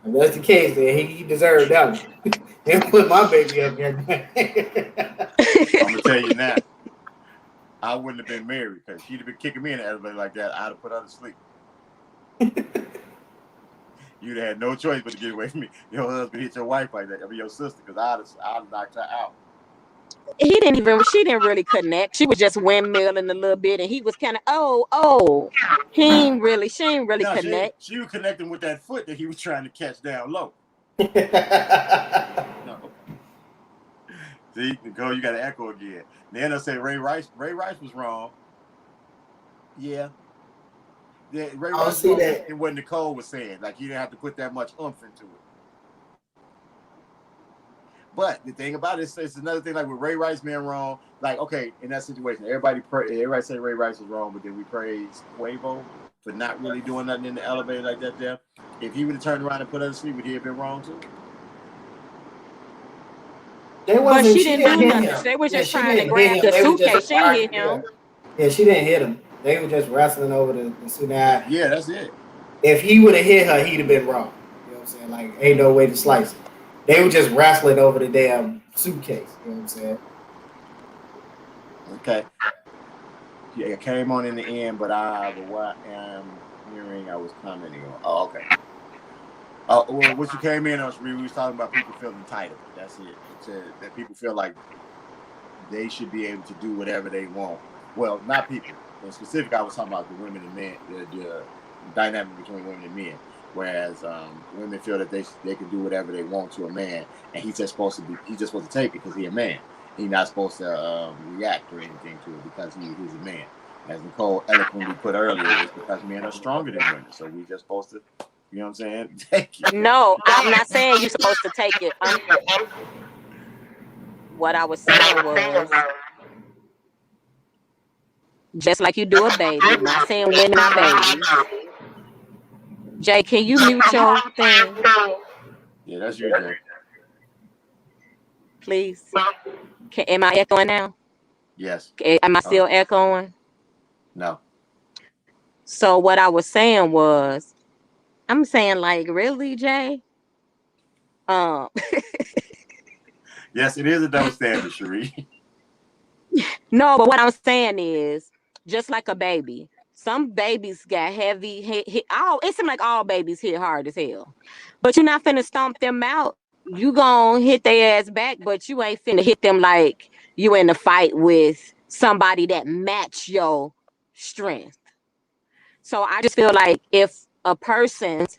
If that's the case, then he deserved that one. They put my baby up there. I'm going to tell you now, I wouldn't have been married because she'd have been kicking me in the elevator like that. I'd have put her to sleep. You'd have had no choice but to get away from me. Your husband hit your wife like that. I mean, your sister, because I'd have knocked her out. She didn't really connect. She was just windmilling a little bit, and he was kind of, she ain't really connect. She was connecting with that foot that he was trying to catch down low. No. See, Nicole, you got to echo again. Then they'll say Ray Rice was wrong. Yeah. Yeah, Ray Rice was wrong in what Nicole was saying. Like, you didn't have to put that much oomph into it. But the thing about it is, it's another thing, like with Ray Rice being wrong, like, okay, in that situation, everybody say Ray Rice was wrong, but then we praise Quavo for not really doing nothing in the elevator like that there. If he would have turned around and put her to sleep, would he have been wrong too? But she didn't do nothing. They were just trying to grab the suitcase. She didn't hit him. Yeah, she didn't hit him. They were just wrestling over the suitcase. Yeah, that's it. If he would have hit her, he'd have been wrong. You know what I'm saying? Like, ain't no way to slice it. They were just wrestling over the damn suitcase. You know what I'm saying? Okay. Yeah, it came on in the end, but what I'm hearing, I was commenting on. Oh, okay. Well, what you came in on, we was talking about people feeling entitled. That's it. That people feel like they should be able to do whatever they want. Well, not people. In specific, I was talking about the women and men, the dynamic between women and men. Whereas women feel that they can do whatever they want to a man, and he's just supposed to take it because he's a man. He's not supposed to react or anything to it because he's a man. As Nicole eloquently put earlier, it's because men are stronger than women, so we just supposed to, you know what I'm saying, take it. No, I'm not saying you're supposed to take it. What I was saying was, just like you do a baby. I'm not saying women are babies. Jay, can you mute your thing? Yeah, that's you, Jay. Please. Am I echoing now? Yes. Am I still echoing? No. So what I was saying was, I'm saying, like, really, Jay? Yes, it is a double standard, Cherie. No, but what I'm saying is, just like a baby, some babies got heavy hit. It seems like all babies hit hard as hell. But you're not finna stomp them out. You gonna hit their ass back, but you ain't finna hit them like you in a fight with somebody that match your strength. So I just feel like if a person's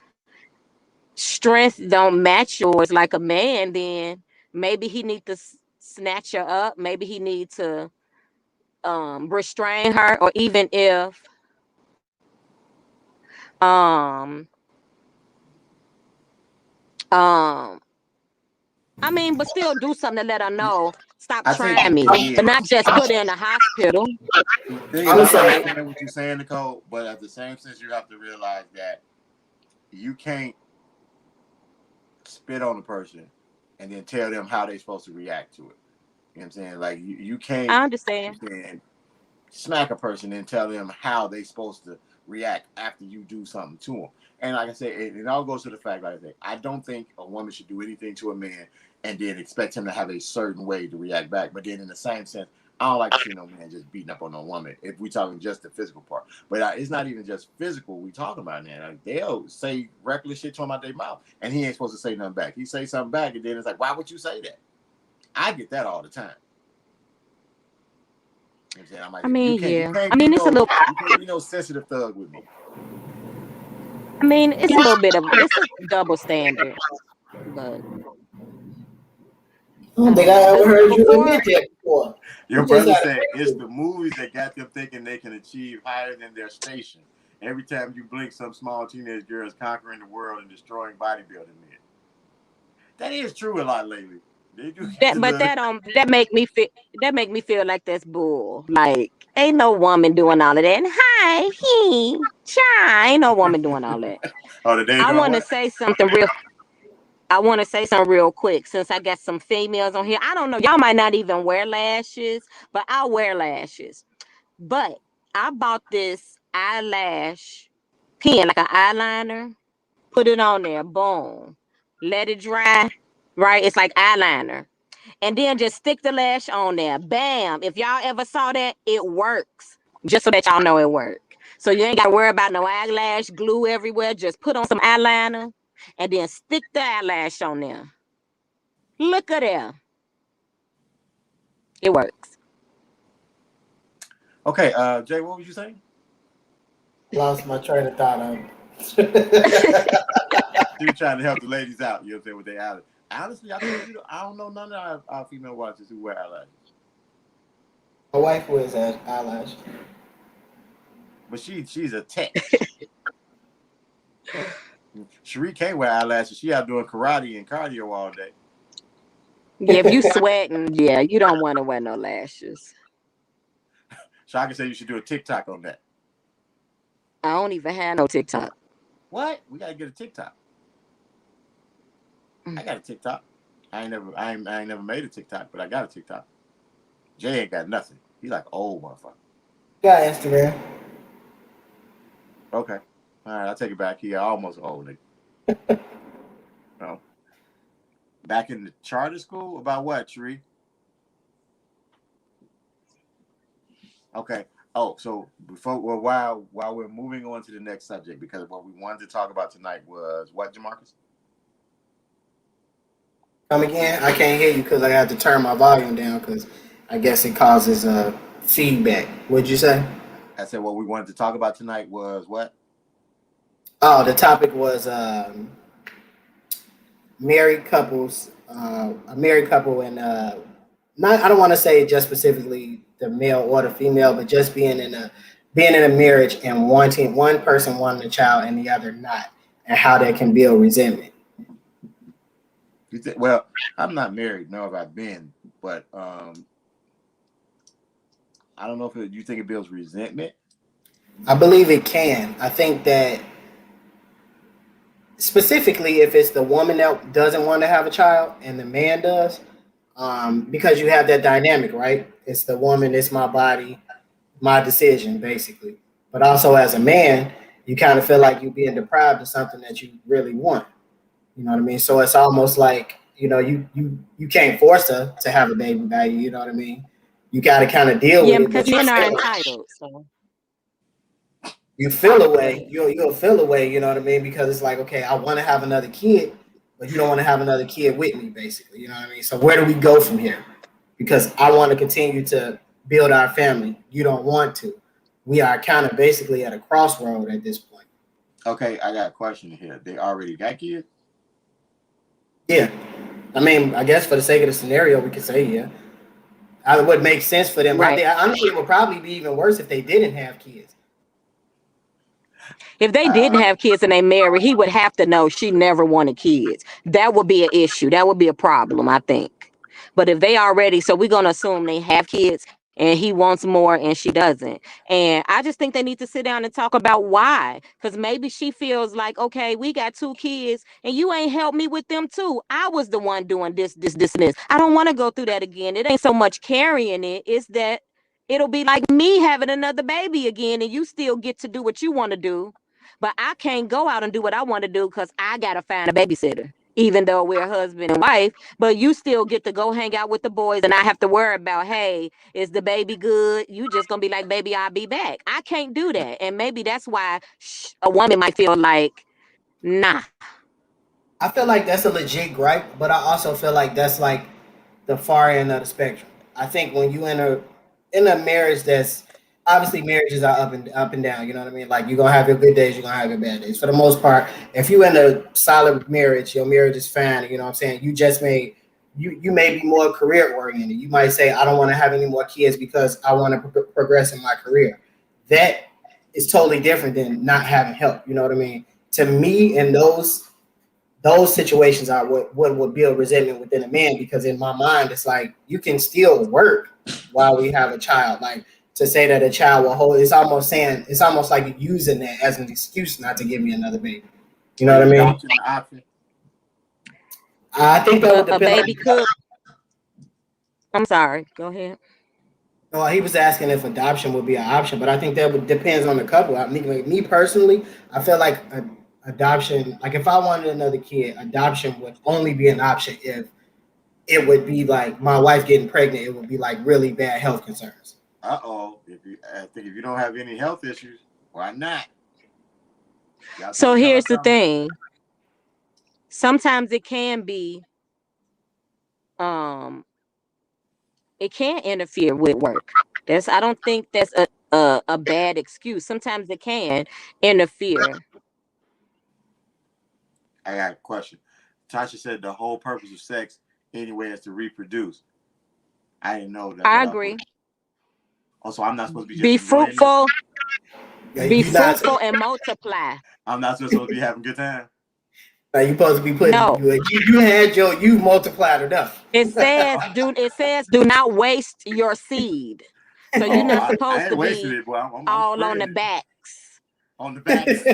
strength don't match yours like a man, then maybe he need to snatch her up. Maybe he need to restrain her, or even if um um I mean, but still do something to let her know, stop I think trying the me, thing but is, not just put her in the hospital. the thing I'm is, gonna I say, understand what you're saying, Nicole, but at the same sense, you have to realize that you can't spit on a person and then tell them how they're supposed to react to it. You know what I'm saying? Like you can't, I you understand. saying, smack a person and tell them how they're supposed to react after you do something to them. And like I said, it all goes to the fact, like I say, I don't think a woman should do anything to a man and then expect him to have a certain way to react back. But then in the same sense, I don't like to see no man just beating up on no woman if we talking just the physical part. But it's not even just physical we talking about now. Like, they'll say reckless shit to him out their mouth, and he ain't supposed to say nothing back. He say something back, and then it's like, why would you say that? I get that all the time. You know what I'm saying? I'm like, I mean, you yeah. can't I be mean, it's a no, little. you can't be no sensitive thug with me. I mean, it's a little bit of. It's a double standard, but I don't I think don't I know. ever heard you Before, admit that before. Your You just brother got said it's to. the movies that got them thinking they can achieve higher than their station. Every time you blink, some small teenage girl is conquering the world and destroying bodybuilding men. That is true a lot lately. They do get that, to but the that make me feel like that's bull. Like, ain't no woman doing all of that. And hi, ain't no woman doing all that. oh, they ain't I doing want to what? say something real. I want to say something real quick since I got some females on here. I don't know. Y'all might not even wear lashes, but I wear lashes. But I bought this eyelash pen, like an eyeliner. Put it on there. Boom. Let it dry. Right? It's like eyeliner. And then just stick the lash on there. Bam. If y'all ever saw that, it works. Just so that y'all know it works. So you ain't got to worry about no eyelash glue everywhere. Just put on some eyeliner and then stick the eyelash on there. Look at there. It works. Okay, Jay, what was you saying? Lost my train of thought on. She was trying to help the ladies out. You know what I'm saying with their eyelashes. Honestly, I told you, I don't know none of our female watchers who wear eyelashes. My wife wears eyelash. But she's a tech. Cherie can't wear eyelashes. She out doing karate and cardio all day. Yeah, if you sweating, yeah, you don't want to wear no lashes. So I can say you should do a TikTok on that. I don't even have no TikTok. What? We gotta get a TikTok. I got a TikTok. I ain't never made a TikTok, but I got a TikTok. Jay ain't got nothing. He like old motherfucker. Got Instagram. Okay. All right, I'll take it back. He almost old nigga. No. Back in the charter school? About what, Cherie? Okay. Oh, so while we're moving on to the next subject, because what we wanted to talk about tonight was what, Jamarcus? Come again? I can't hear you because I have to turn my volume down because I guess it causes feedback. What'd you say? I said what we wanted to talk about tonight was what? Oh, the topic was married couples, a married couple, and not. I don't want to say just specifically the male or the female, but just being in a marriage and wanting one person wanting a child and the other not, and how that can build resentment. Well, I'm not married, nor have I been, but I don't know if you think it builds resentment. I believe it can. I think that specifically if it's the woman that doesn't want to have a child and the man does, because you have that dynamic, right? It's the woman, it's my body, my decision, basically. But also as a man, you kind of feel like you're being deprived of something that you really want. You know what I mean? So it's almost like, you can't force her to have a baby by you, you know what I mean? You got to kind of deal with Yeah, it, because but men are entitled. So you feel a go way, ahead. you'll feel a way, you know what I mean? Because it's like, okay, I want to have another kid, but you don't want to have another kid with me, basically. You know what I mean? So where do we go from here? Because I want to continue to build our family. You don't want to. We are kind of basically at a crossroad at this point. Okay, I got a question here. They already got kids? Yeah. I mean, I guess for the sake of the scenario, we could say, yeah. it would make sense for them. Right. Honestly, it would probably be even worse if they didn't have kids. If they didn't have kids and they married, he would have to know she never wanted kids. That would be an issue. That would be a problem, I think. But if they already, so we're going to assume they have kids and he wants more and she doesn't. And I just think they need to sit down and talk about why. Because maybe she feels like, okay, we got 2 kids and you ain't helped me with them too. I was the one doing this, and this. I don't want to go through that again. It ain't so much carrying it. It's that it'll be like me having another baby again and you still get to do what you want to do. But I can't go out and do what I want to do because I got to find a babysitter, even though we're husband and wife. But you still get to go hang out with the boys and I have to worry about, hey, is the baby good? You just going to be like, baby, I'll be back. I can't do that. And maybe that's why a woman might feel like, nah. I feel like that's a legit gripe, but I also feel like that's like the far end of the spectrum. I think when you in a marriage, that's obviously marriages are up and down. You know what I mean? Like you're gonna have your good days, you're gonna have your bad days. For the most part, if you in a solid marriage, your marriage is fine. You know what I'm saying? You may be more career oriented. You might say, I don't want to have any more kids because I want to progress in my career. That is totally different than not having help. You know what I mean? To me, in those situations are what would build resentment within a man, because in my mind it's like you can still work while we have a child. Like to say that a child will hold, it's almost like you're using that as an excuse not to give me another baby. You know what I mean? I think that would depend. A baby could. I'm sorry. Go ahead. No, he was asking if adoption would be an option, but I think that depends on the couple. I mean, like me personally, I feel like adoption, like if I wanted another kid, adoption would only be an option if it would be like my wife getting pregnant. It would be like really bad health concerns. I think if you don't have any health issues, why not? So here's the thing. Sometimes it can be, it can interfere with work. I don't think that's a bad excuse. Sometimes it can interfere. I got a question. Tasha said the whole purpose of sex anyway is to reproduce. I didn't know that. I agree. Also, I'm not supposed to be fruitful. Be fruitful and multiply. I'm not supposed to be having a good time. You're supposed to be putting. No. You multiplied enough. It says do not waste your seed. So you're not supposed to be all on the backs. On the backs.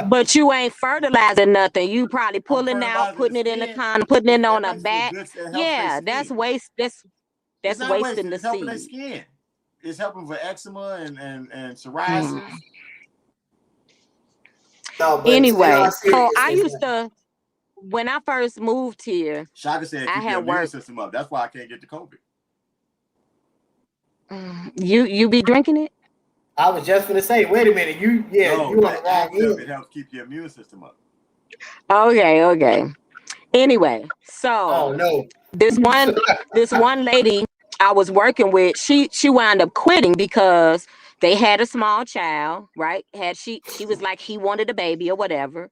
But you ain't fertilizing nothing. You probably pulling out, putting it in the condom, putting it on the back. Yeah, that's waste. That's wasting the seed. Helping skin. It's helping for eczema and psoriasis. No, anyway, so I used to, when I first moved here, Shaka said keep your immune system up. That's why I can't get the COVID. You be drinking it? I was just gonna say, wait a minute, you on the wrong end. It helps keep your immune system up. Okay. Anyway, so this one lady I was working with, she wound up quitting because they had a small child, right? She was like, he wanted a baby or whatever.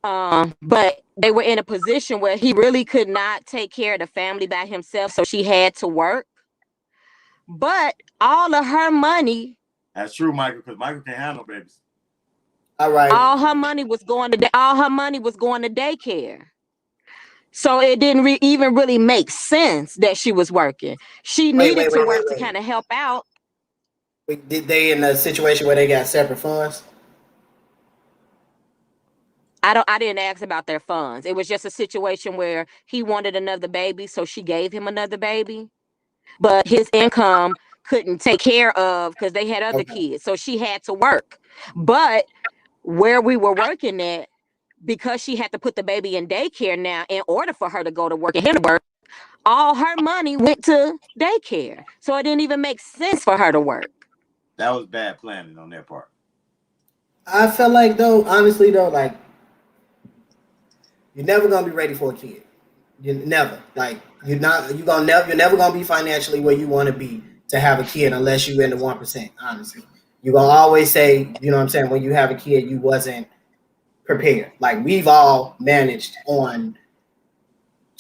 But they were in a position where he really could not take care of the family by himself, so she had to work. But all of her money. That's true, Michael, because Michael can't handle babies. All right. All her money was going to daycare. So it didn't even really make sense that she was working. She needed to work to kind of help out. Did they in a situation where they got separate funds? I didn't ask about their funds. It was just a situation where he wanted another baby, so she gave him another baby. But his income couldn't take care of because they had other kids. So she had to work. But where we were working at, because she had to put the baby in daycare now, in order for her to go to work and him to work, all her money went to daycare. So it didn't even make sense for her to work. That was bad planning on their part. I felt like honestly like you're never gonna be ready for a kid. You're never. Like you're never gonna be financially where you want to be to have a kid unless you're in the 1%. Honestly, you're gonna always say, you know what I'm saying, when you have a kid, you wasn't prepared. Like we've all managed on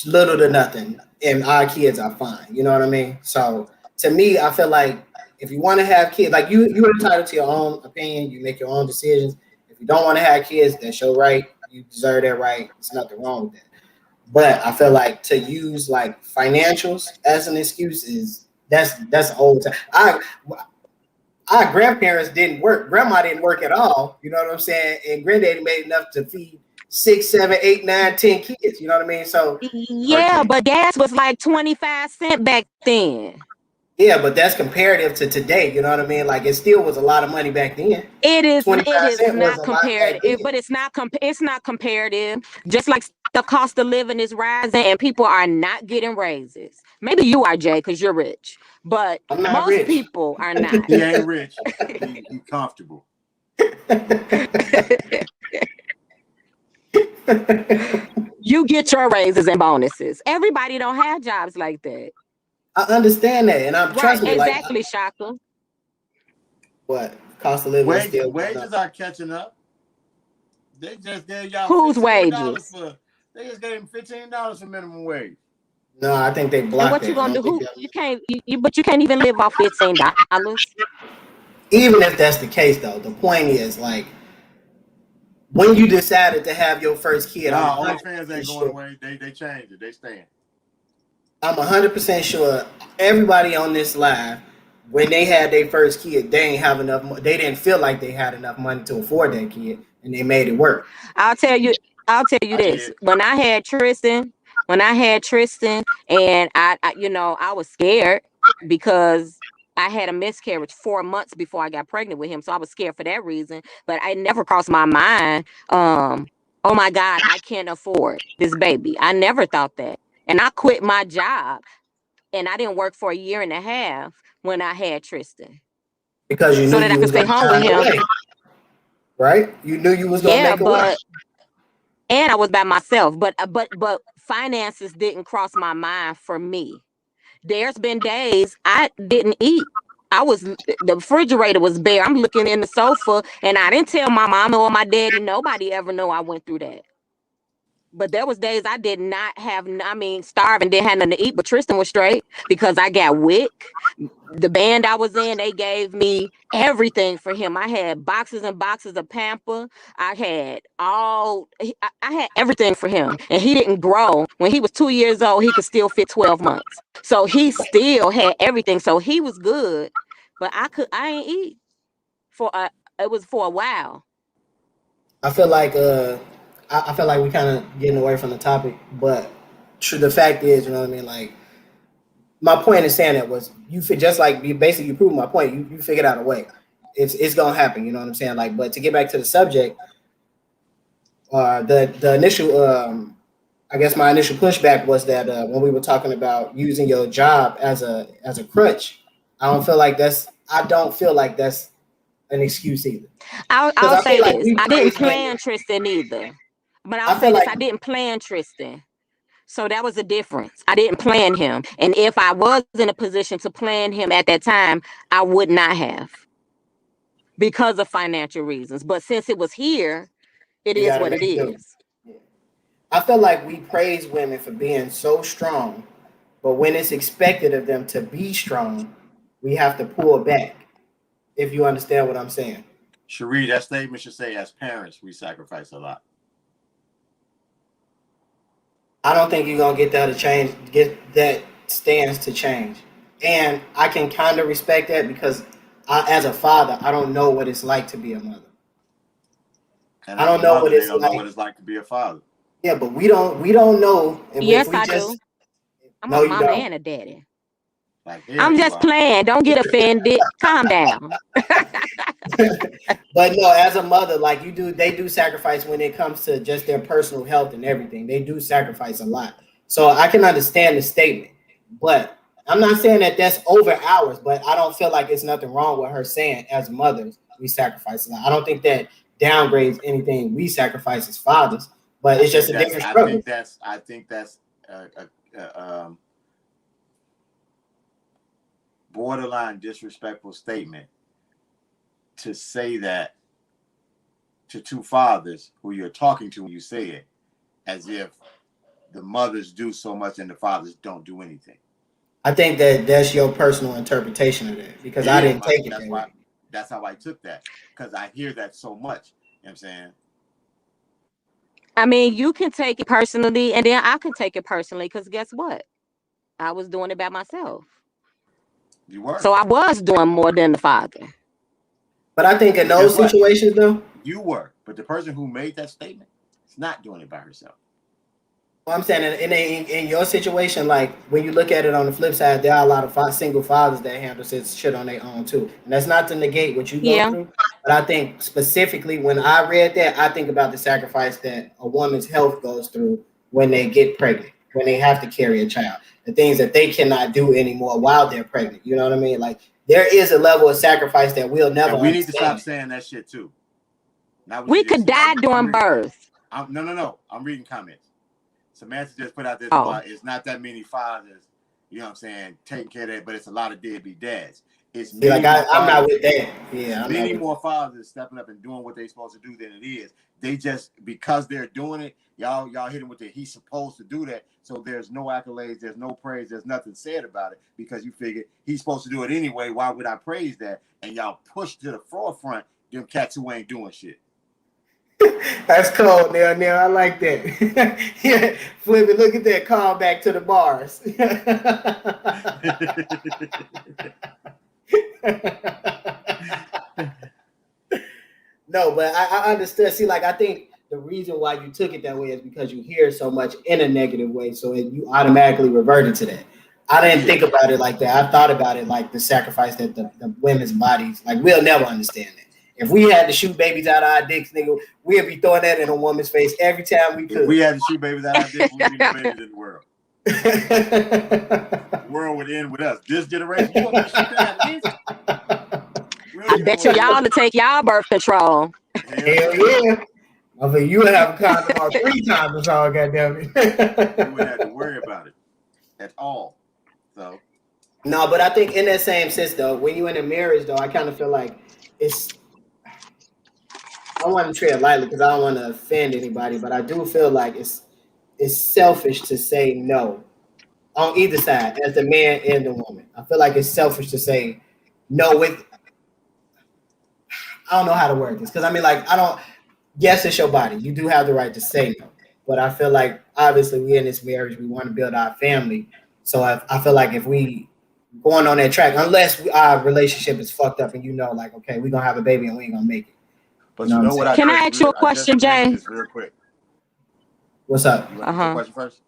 little to nothing, and our kids are fine. You know what I mean? So to me, I feel like if you want to have kids, like you're entitled to your own opinion. You make your own decisions. If you don't want to have kids, that's your right. You deserve that right. There's nothing wrong with that. But I feel like to use like financials as an excuse is that's old time. Our grandparents didn't work. Grandma didn't work at all. You know what I'm saying? And granddaddy made enough to feed 6, 7, 8, 9, 10 kids. You know what I mean? So Yeah, 13. but gas was like 25 cents back then. yeah, but that's comparative to today. You know what I mean? Like it still was a lot of money back then. It is. Twenty It five is cent was not a lot back comparative, then. but it's not. It's not comparative. Just like the cost of living is rising, and people are not getting raises. Maybe you are, Jay, because you're rich, but I'm not most rich. people are not. He ain't rich. He comfortable. You get your raises and bonuses. Everybody don't have jobs like that. I understand that, and I'm Right? trust me. Like Exactly, Shaka. what cost of living is still going Wages up. are catching up. They just gave y'all Whose $15 wages? for. They just gave him $15 for minimum wage. No, I think they And blocked what you that. I gonna don't do? think Who that. you can't? But you can't even live off $15. Even if that's the case, though, the point is like when you decided to have your first kid, Nah, OnlyFans ain't going sure. away. They changed it. They staying. I'm 100% sure everybody on this live, when they had their first kid, they ain't have enough. They didn't feel like they had enough money to afford that kid, and they made it work. I'll tell you. I'll tell you I this. did. When I had Tristan, and I was scared because I had a miscarriage 4 months before I got pregnant with him, so I was scared for that reason. But I never crossed my mind. Oh my God, I can't afford this baby. I never thought that, and I quit my job, and I didn't work for a year and a half when I had Tristan, Because you knew so that I you could was stay gonna home with find a him. way, right? You knew you was gonna Yeah, make a way. and I was by myself, but finances didn't cross my mind for me. There's been days I didn't eat. The refrigerator was bare. I'm looking in the sofa, and I didn't tell my mama or my daddy. Nobody ever know I went through that. But there was days I did not have. I mean, starving, didn't have nothing to eat. But Tristan was straight because I got WIC. The band I was in, they gave me everything for him. I had boxes and boxes of Pamper. I had everything for him, and he didn't grow. When he was 2 years old, he could still fit 12 months. So he still had everything. So he was good, but I ain't eat for a. It was for a while. I feel like I feel like we kind of getting away from the topic, but the fact is, you know what I mean. Like my point in saying that was just like you basically you proved my point. You figured out a way. It's gonna happen. You know what I'm saying. Like, but to get back to the subject, the initial I guess my initial pushback was that when we were talking about using your job as a crutch, I don't feel like that's an excuse either. Because I'll I feel say like this. we I didn't praise women. plan Tristan either. But I'll I feel say this. like I didn't plan Tristan. So that was a difference. I didn't plan him. And if I was in a position to plan him at that time, I would not have because of financial reasons. But since it was here, it you is got to what it make do. is. I feel like we praise women for being so strong, but when it's expected of them to be strong, we have to pull back. If you understand what I'm saying. Cherie, that statement should say, as parents, we sacrifice a lot. I don't think you're gonna get that stance to change. And I can kind of respect that because as a father, I don't know what it's like to be a mother. And I as a don't know what mother, they it's don't know like. what it's like to be a father. Yeah, but we don't know. And if Yes, we I just do. I'm a no, you mama don't. and a daddy. Like, hell, I'm you just are. playing. Don't get offended. Calm down. But no, as a mother, like they do sacrifice when it comes to just their personal health and everything. They do sacrifice a lot. So I can understand the statement, but I'm not saying that that's over hours. But I don't feel like it's nothing wrong with her saying, as mothers, we sacrifice a lot. I don't think that downgrades anything we sacrifice as fathers, but I it's just think a that's. different I struggle. think that's. I think that's a borderline disrespectful statement to say that to two fathers who you're talking to when you say it, as if the mothers do so much and the fathers don't do anything. I think that's your personal interpretation of that because I didn't take it that way. That's how I took that because I hear that so much. You know what I'm saying? I mean, you can take it personally, and then I can take it personally because guess what? I was doing it by myself. You were. So I was doing more than the father. But I think in those situations, though, you were. But the person who made that statement is not doing it by herself. Well, I'm saying in your situation, like when you look at it on the flip side, there are a lot of single fathers that handle shit on their own too, and that's not to negate what you go through. But I think specifically when I read that, I think about the sacrifice that a woman's health goes through when they get pregnant, when they have to carry a child, the things that they cannot do anymore while they're pregnant. You know what I mean? Like there is a level of sacrifice that we'll never. And we need to stop saying that shit too. We could die during birth. No. I'm reading comments. Samantha just put out this it's not that many fathers, you know what I'm saying, taking care of that, but it's a lot of deadbeat dads. It's many I'm not with that. Yeah, many more fathers stepping up and doing what they're supposed to do than it is. They just because they're doing it, y'all hit him with the he's supposed to do that. So there's no accolades, there's no praise, there's nothing said about it because you figure he's supposed to do it anyway. Why would I praise that? And y'all push to the forefront them cats who ain't doing shit. That's cold, Neil. I like that. Yeah, Flippy, look at that call back to the bars. No, but I understood. See, like I think the reason why you took it that way is because you hear so much in a negative way, so you automatically reverted to that. I didn't think about it like that. I thought about it like the sacrifice that the women's bodies, like we'll never understand that. If we had to shoot babies out of our dicks, nigga, we'd be throwing that in a woman's face every time we could. If we had to shoot babies out of our dicks, we'd be the babies in the world. The world would end with us. This generation, you want to shoot that out of this? I bet y'all to take y'all birth control. Hell yeah. I mean, you would have a condom on 3 times as all, goddammit. You wouldn't have to worry about it at all. So. No, but I think in that same sense, though, when you're in a marriage, though, I kind of feel like it's. I don't want to tread lightly because I don't want to offend anybody, but I do feel like it's selfish to say no on either side, as the man and the woman. I feel like it's selfish to say no with. I don't know how to word this because I mean, like, I don't. Yes, it's your body. You do have the right to say no, but I feel like obviously we in this marriage, we want to build our family. So I feel like if we going on that track, unless our relationship is fucked up and like, okay, we're gonna have a baby and we ain't gonna make it. But you know what? Can I ask you a question, Jay? Real quick. What's up? You want to question first?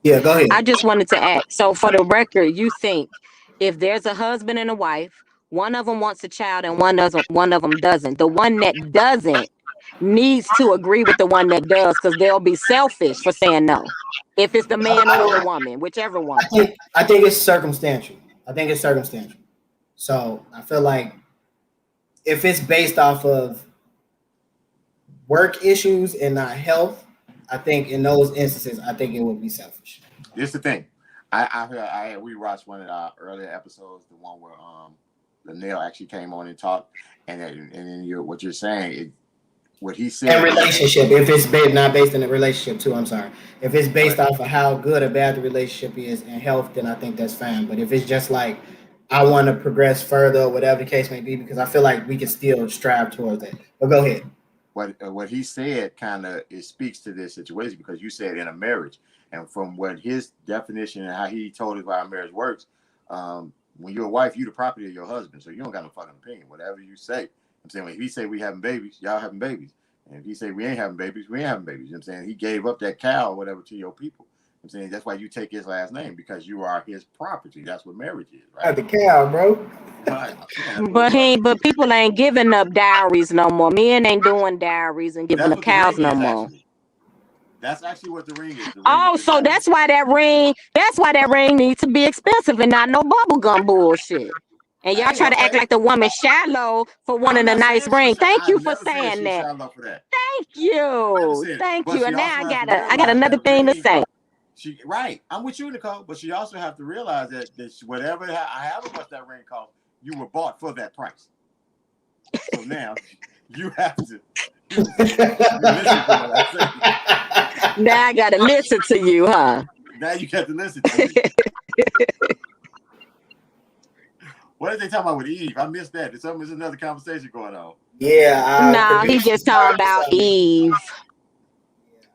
Yeah, go ahead. I just wanted to ask. So for the record, you think if there's a husband and a wife, one of them wants a child and one of them doesn't. The one that doesn't needs to agree with the one that does because they'll be selfish for saying no. If it's the man or the woman, whichever one. I think it's circumstantial. So I feel like if it's based off of work issues and not health, I think in those instances, I think it would be selfish. Here's the thing. We watched one of our earlier episodes, the one where Linnell actually came on and talked, and then what you're saying, what he said. And relationship, if it's not based in a relationship too, I'm sorry. If it's based off of how good or bad the relationship is and health, then I think that's fine. But if it's just like, I want to progress further, whatever the case may be, because I feel like we can still strive towards that. But go ahead. What he said kind of speaks to this situation because you said in a marriage, and from what his definition and how he told us how marriage works, when you're a wife, you're the property of your husband, so you don't got no fucking opinion. Whatever you say, I'm saying, when he say we having babies, y'all having babies, and if he say we ain't having babies, we ain't having babies. You know what I'm saying, he gave up that cow or whatever to your people. I'm saying that's why you take his last name because you are his property. That's what marriage is, right? The cow, bro. But people ain't giving up dowries no more. Men ain't doing dowries and giving up cows no more. Actually. That's actually what the ring is. So that's why that ring needs to be expensive and not no bubblegum bullshit. And y'all try to act like the woman shallow for wanting a nice ring. Thank you for saying that. Thank you. And now I got another thing to say. Right. I'm with you, Nicole, but you also have to realize that whatever, however much that ring cost, you were bought for that price. So now you have to listen to what I say. Now I gotta listen to you, huh? Now you got to listen to me. What did they talk about with Eve? I missed that. There's another conversation going on. Yeah, our No, he producer just talking started about something. Eve.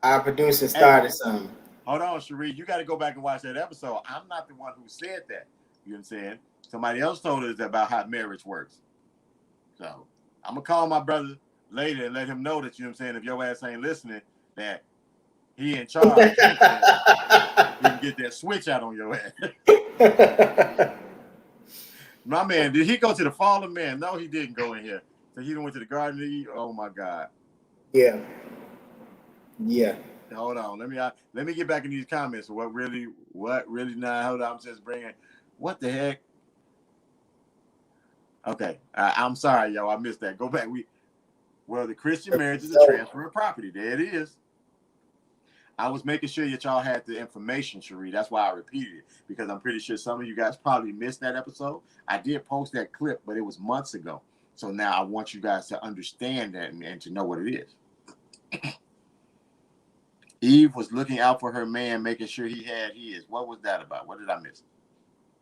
Our producer Hey, started something. hold on, Cherie. You got to go back and watch that episode. I'm not the one who said that. You know what I'm saying? Somebody else told us about how marriage works. So I'm going to call my brother later and let him know that, you know what I'm saying, if your ass ain't listening, that he in charge. You know what I'm saying? He can get that switch out on your ass. My man, did he go to the fallen man? No, he didn't go in here. So he went to the Garden of Eden. Oh my God. Yeah. Yeah. Hold on. Let me get back in these comments. What really now? Hold on. I'm just bringing. What the heck? Okay. I'm sorry, yo. I missed that. Go back. The Christian marriage is a transfer of property. There it is. I was making sure that y'all had the information, Cherie. That's why I repeated it, because I'm pretty sure some of you guys probably missed that episode. I did post that clip, but it was months ago. So now I want you guys to understand that and to know what it is. Eve was looking out for her man, making sure he had his. What was that about? What did I miss?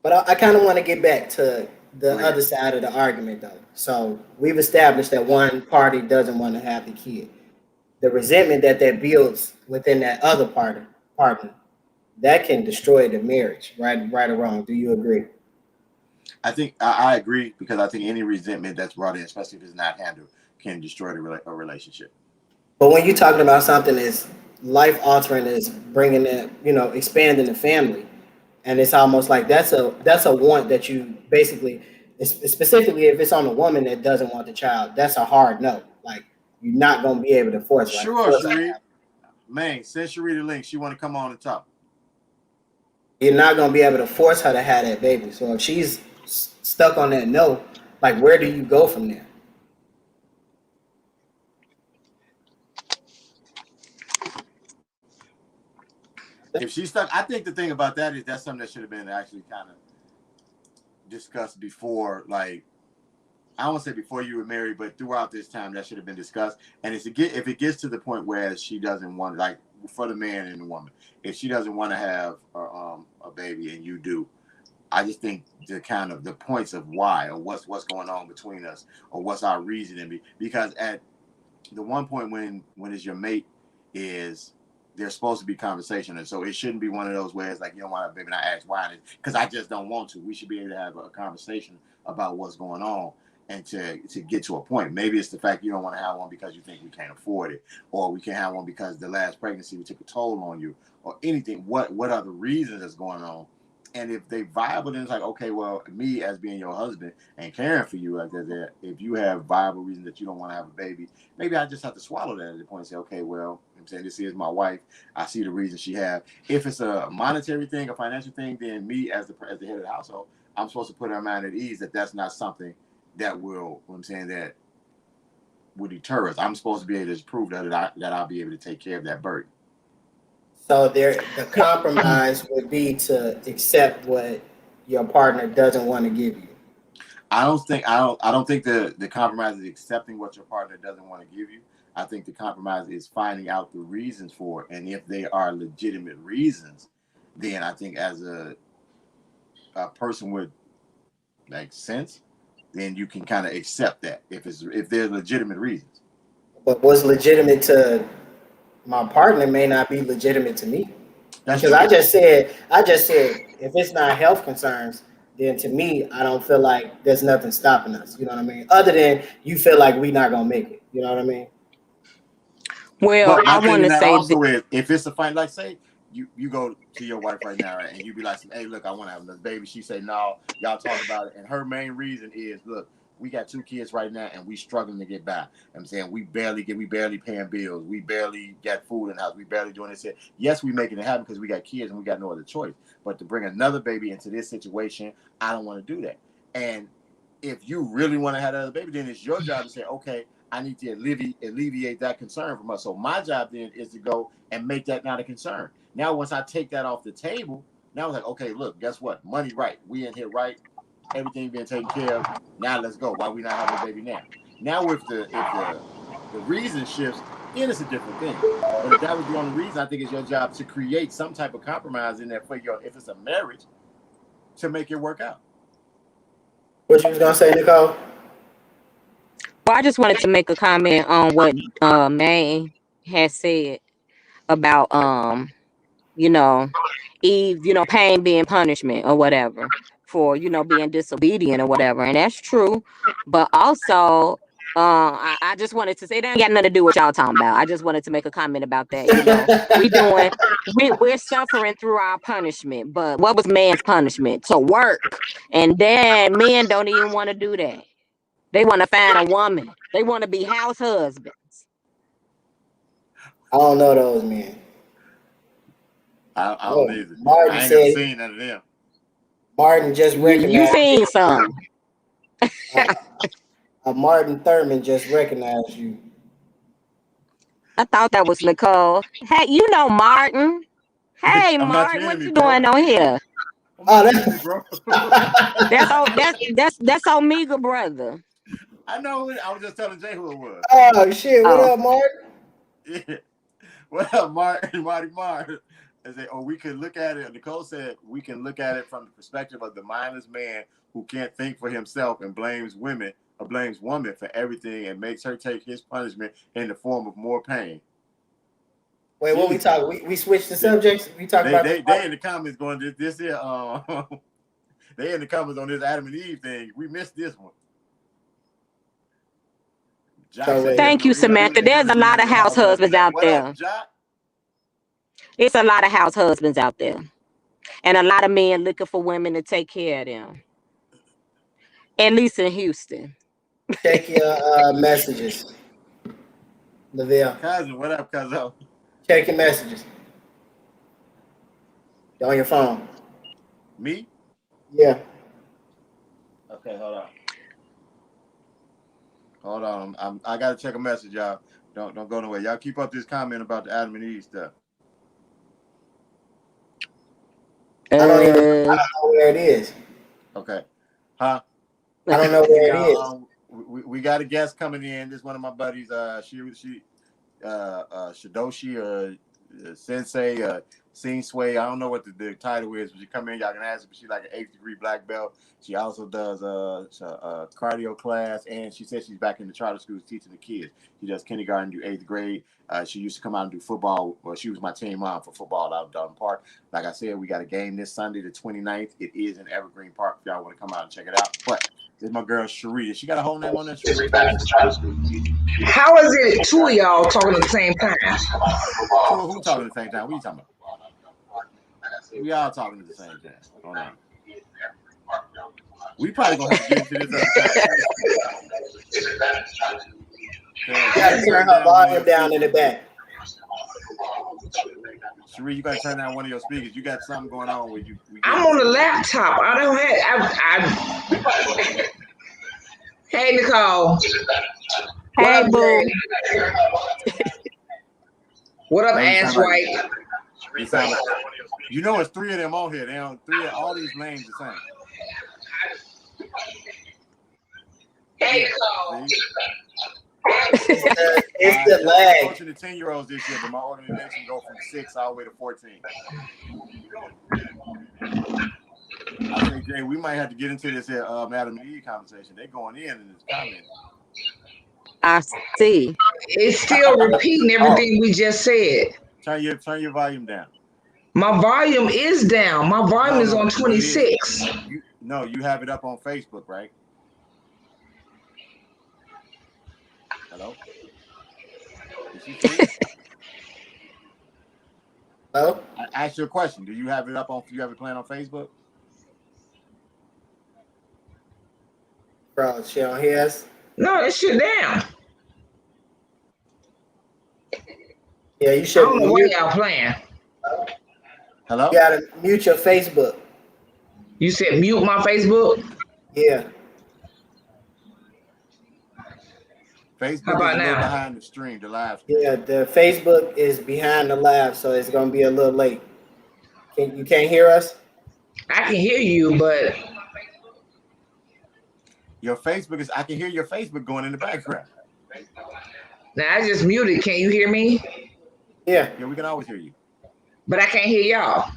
But I kind of want to get back to the other side of the argument, though. So we've established that one party doesn't want to have the kid. The resentment that builds within that other partner, that can destroy the marriage, right or wrong. Do you agree? I think I agree, because I think any resentment that's brought in, especially if it's not handled, can destroy a relationship. But when you're talking about something that's life altering, is bringing that, expanding the family, and it's almost like that's a want that you basically, specifically if it's on a woman that doesn't want the child, that's a hard no. Like, you're not gonna be able to force. Sure, Cherie. Man, send Cherie the link. She want to come on and talk. You're not gonna be able to force her to have that baby. So if she's stuck on that no, like, where do you go from there? If she's stuck, I think the thing about that is that's something that should have been actually kind of discussed before, like, I don't want to say before you were married, but throughout this time that should have been discussed. And if it gets to the point where she doesn't want, like, for the man and the woman, if she doesn't want to have a baby and you do, I just think the points of why, or what's going on between us, or what's our reasoning, because at the one point when it's your mate, is there's supposed to be conversation, and so it shouldn't be one of those where it's like, you don't want to have a baby and I ask why, because I just don't want to. We should be able to have a conversation about what's going on, and to get to a point. Maybe it's the fact you don't want to have one because you think we can't afford it, or we can't have one because the last pregnancy we took a toll on you, or anything. What are the reasons that's going on? And if they viable, then it's like, okay, well, me as being your husband and caring for you, if you have viable reasons that you don't want to have a baby, maybe I just have to swallow that at the point and say, okay, well, I'm saying this is my wife. I see the reason she have. If it's a monetary thing, a financial thing, then me as the head of the household, I'm supposed to put her mind at ease that that's not something that will, that will deter us. I'm supposed to be able to prove that I'll be able to take care of that burden. So the compromise would be to accept what your partner doesn't want to give you. I don't think the compromise is accepting what your partner doesn't want to give you. I think the compromise is finding out the reasons for it, and if they are legitimate reasons, then I think as a person with, like, sense, then you can kind of accept that if there's legitimate reasons. But what's legitimate to my partner may not be legitimate to me. That's because true. I just said if it's not health concerns, then to me, I don't feel like there's nothing stopping us. You know what I mean? Other than you feel like we're not gonna make it. You know what I mean? Well, But my I thing want in to that say also is, if it's a fight, like, say you go to your wife right now and you be like, hey, look, I want to have another baby. She say, no, y'all talk about it. And her main reason is, look, we got 2 kids right now and we struggling to get by. I'm saying we barely paying bills. We barely got food in the house. We barely doing this. Yes, we making it happen because we got kids and we got no other choice. But to bring another baby into this situation, I don't want to do that. And if you really want to have another baby, then it's your job to say, okay, I need to alleviate that concern from us. So my job then is to go and make that not a concern. Now, once I take that off the table, now it's like, okay, look, guess what? Money right. We in here right. Everything being taken care of. Now let's go. Why we not having a baby now? Now if the reason shifts, then it's a different thing. But if that was the only reason, I think it's your job to create some type of compromise in there for if it's a marriage, to make it work out. What you was gonna say, Nicole? Well, I just wanted to make a comment on what May has said about you know, Eve, pain being punishment or whatever for, being disobedient or whatever. And that's true. But also, I just wanted to say that ain't got nothing to do with y'all talking about. I just wanted to make a comment about that. We're suffering through our punishment. But what was man's punishment? To work. And then men don't even want to do that. They want to find a woman. They want to be house husbands. I don't know those men. I don't either. Martin I ain't said, never seen none of them. Martin just recognized. You seen some. Martin Thurman just recognized you. I thought that was Nicole. Hey, Martin. Hey, Martin, what you doing on here? Oh, that's bro. that's Omega brother. I know. I was just telling Jay who it was. Oh shit! What up, Martin? Yeah. What up, Martin? Martin. I say, we could look at it. Nicole said we can look at it from the perspective of the mindless man who can't think for himself and blames women or blames woman for everything and makes her take his punishment in the form of more pain. Wait, what we talk? We switched the subjects. We talk about. They in the comments going this here. They in the comments on this Adam and Eve thing. We missed this one. Thank you, Samantha. There's a lot of house husbands out there. It's a lot of house husbands out there. And a lot of men looking for women to take care of them. At least in Houston. Check your messages. Lavelle. Cousin, what up, cousin? Check your messages. On your phone. Me? Yeah. Okay, hold on. I gotta check a message, y'all. Don't go nowhere. Y'all keep up this comment about the Adam and Eve stuff. I don't know where it is. Okay. Huh? I don't know where it is. We got a guest coming in. This is one of my buddies. Shidoshi or Sensei, Sing Sway. I don't know what the title is, but she come in, y'all can ask her, but she's like an 8th degree black belt. She also does a cardio class, and she says she's back in the charter schools teaching the kids. She does kindergarten through 8th grade. She used to come out and do football. Well, she was my team mom for football out of Dalton Park. Like I said, we got a game this Sunday, the 29th. It is in Evergreen Park if y'all want to come out and check it out. But this is my girl, Cherie. She got a whole name on that, Cherie? How is it two of y'all talking at the same time? Who talking at the same time? What are you talking about? We all talking at the same time. Hold on. We probably gonna have to get into this other time. You gotta turn her volume down in the back. Cherie, you gotta turn down one of your speakers. You got something going on with you. I'm on the laptop. I don't have. Hey, Nicole. Hey, boo. What up, ass white? You know, it's 3 of them on here. They on 3 of all these names the same. Hey, Nicole. It's the lag. I'm coaching the 10-year-olds this year, but my organization go from 6 all the way to 14. I think, Jay, we might have to get into this here Adam and Eve conversation. They're going in this comment. I see. It's still repeating everything we just said. Turn your volume down. My volume is down. My volume is on 26. You have it up on Facebook, right? Hello? Is she free? Hello? I asked you a question. Do you have it up on? Do you have it playing on Facebook? Bro, she don't hear us? No, that shit down. Yeah, you should. I don't know what y'all playing. Hello? You gotta mute your Facebook. You said mute my Facebook? Yeah. Facebook How about is a little now? behind the stream, the live stream. Yeah, the Facebook is behind the live, so it's gonna be a little late. You can't hear us? I can hear you, but Your Facebook is. I can hear your Facebook going in the background. Now I just muted. Can you hear me? Yeah. Yeah, we can always hear you. But I can't hear y'all.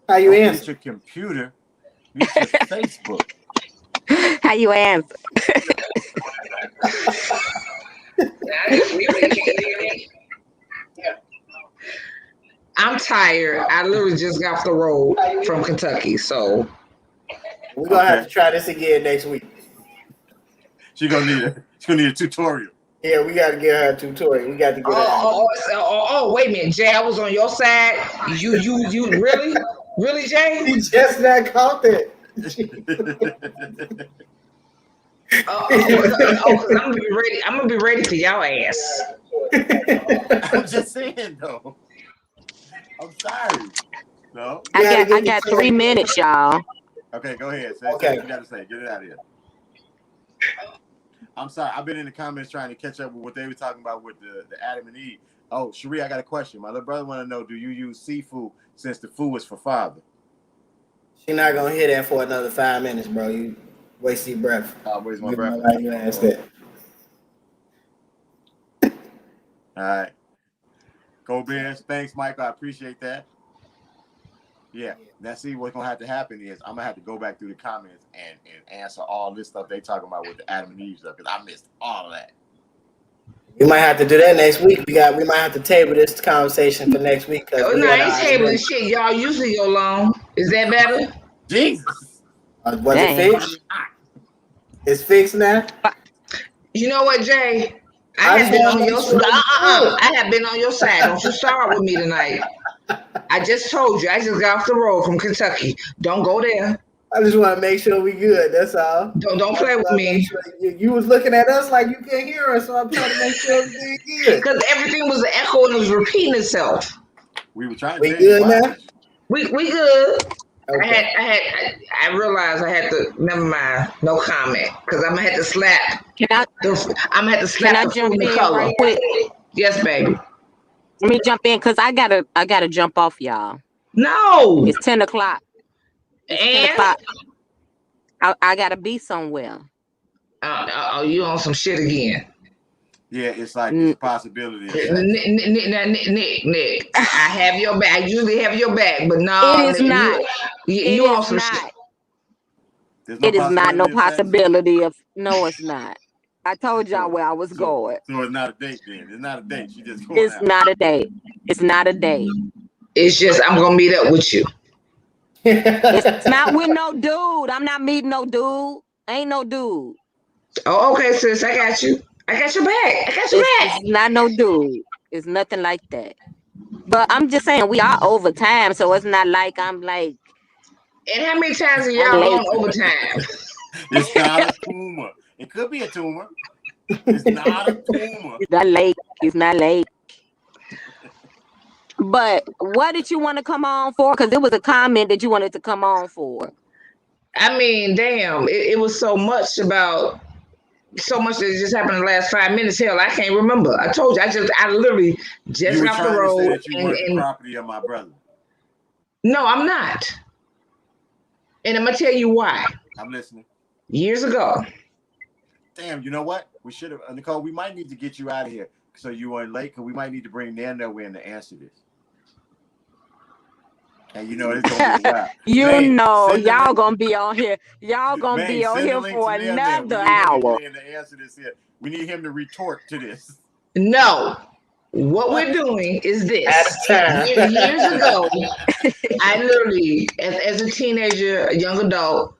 How you Don't answer? use your computer. Use your Facebook. How you answer? Now I just muted. Can you hear me? I'm tired. I literally just got off the road from Kentucky, so We're gonna have to try this again next week. She's gonna need a tutorial. Yeah, we gotta get her a tutorial. We got to get her. Wait a minute, Jay. I was on your side. You really, Jay? He just not caught that. Because I'm gonna be ready. I'm gonna be ready for y'all ass. I'm just saying though. I'm sorry. No. I got 3 minutes, y'all. Okay, go ahead. Say Okay. what you gotta say. Get it out of here. I'm sorry. I've been in the comments trying to catch up with what they were talking about with the Adam and Eve. Oh, Cherie, I got a question. My little brother want to know: do you use seafood since the food is for father? She's not gonna hear that for another 5 minutes, bro. You waste your breath. Where's my breath? You ask that. All right. Go Bears. Thanks, Mike. I appreciate that. Yeah. Now, see, what's going to have to happen is I'm going to have to go back through the comments and answer all this stuff they talking about with the Adam and Eve stuff because I missed all of that. We might have to do that next week. We might have to table this conversation for next week. No, I ain't tabling shit. Y'all usually go long. Is that better? Jesus. Was it fixed? It's fixed now? You know what, Jay? I have been on your side. I have been on your side. Don't you start with me tonight. I just told you. I just got off the road from Kentucky. Don't go there. I just want to make sure we good. That's all. Don't play with me. Sure you was looking at us like you can't hear us, so I'm trying to make sure everything good. Because everything was an echo and it was repeating itself. We were trying to. We good now? We good. Okay. I realized I had to. Never mind. No comment. Because I'm gonna have to slap. I'm gonna have to slap the food in color. Right quick? Yes, baby. Let me jump in because I gotta jump off, y'all. No. It's 10 o'clock. And 10 o'clock. I gotta be somewhere. You on some shit again? Yeah, it's like it's a possibility. Nick, I have your back. I usually have your back, but no, it is not. You on some shit. It is not no possibility of. No, it's not. I told y'all where I was going. So it's not a date then. It's not a date. She just going It's out. not a date. It's not a date. It's just I'm gonna meet up with you. It's not with no dude. I'm not meeting no dude. Ain't no dude. Oh, okay, sis. I got you. I got your back. It's not no dude. It's nothing like that. But I'm just saying we are over time, so it's not like I'm like. And how many times are y'all on overtime? It's not a tumor. It could be a tumor. It's not a tumor. It's not late. It's not late. But what did you want to come on for? Because it was a comment that you wanted to come on for. I mean, damn, it was so much that just happened in the last 5 minutes. Hell, I can't remember. I told you, I literally just got off the road. You were trying to say that you weren't the property of my brother. No, I'm not. And I'm gonna tell you why. I'm listening. Years ago. Damn, you know what? We should have, Nicole. We might need to get you out of here so you weren't late. Because we might need to bring Nando in to answer this. And you know it's gonna be wild. Y'all gonna be on here. Y'all gonna be on here for another hour. To answer this here. We need him to retort to this. No. What we're doing is this. Years ago, I literally, as a teenager, a young adult,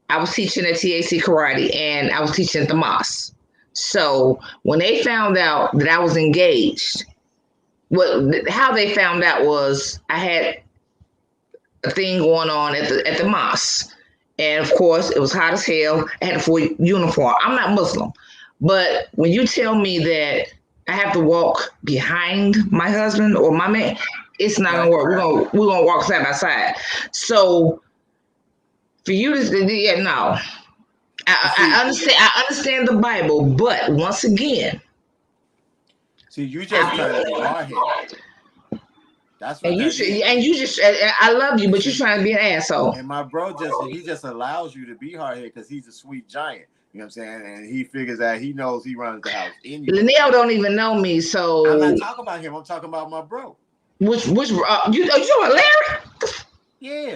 I was teaching at TAC Karate and I was teaching at the mosque. So when they found out that I was engaged, how they found out was I had a thing going on at the mosque. And of course, it was hot as hell. I had a full uniform. I'm not Muslim. But when you tell me that I have to walk behind my husband or my man, it's not gonna work. We're gonna walk side by side. So for you to no. I understand the Bible, but once again. See, you just trying to be hard-headed. That's what I love you, but you're trying to be an asshole. And my bro just allows you to be hard-headed because he's a sweet giant. You know what I'm saying? And he figures that he knows he runs the house anyway. Linnell don't even know me, so I'm not talking about him. I'm talking about my bro. Which you talking about Larry? Yeah.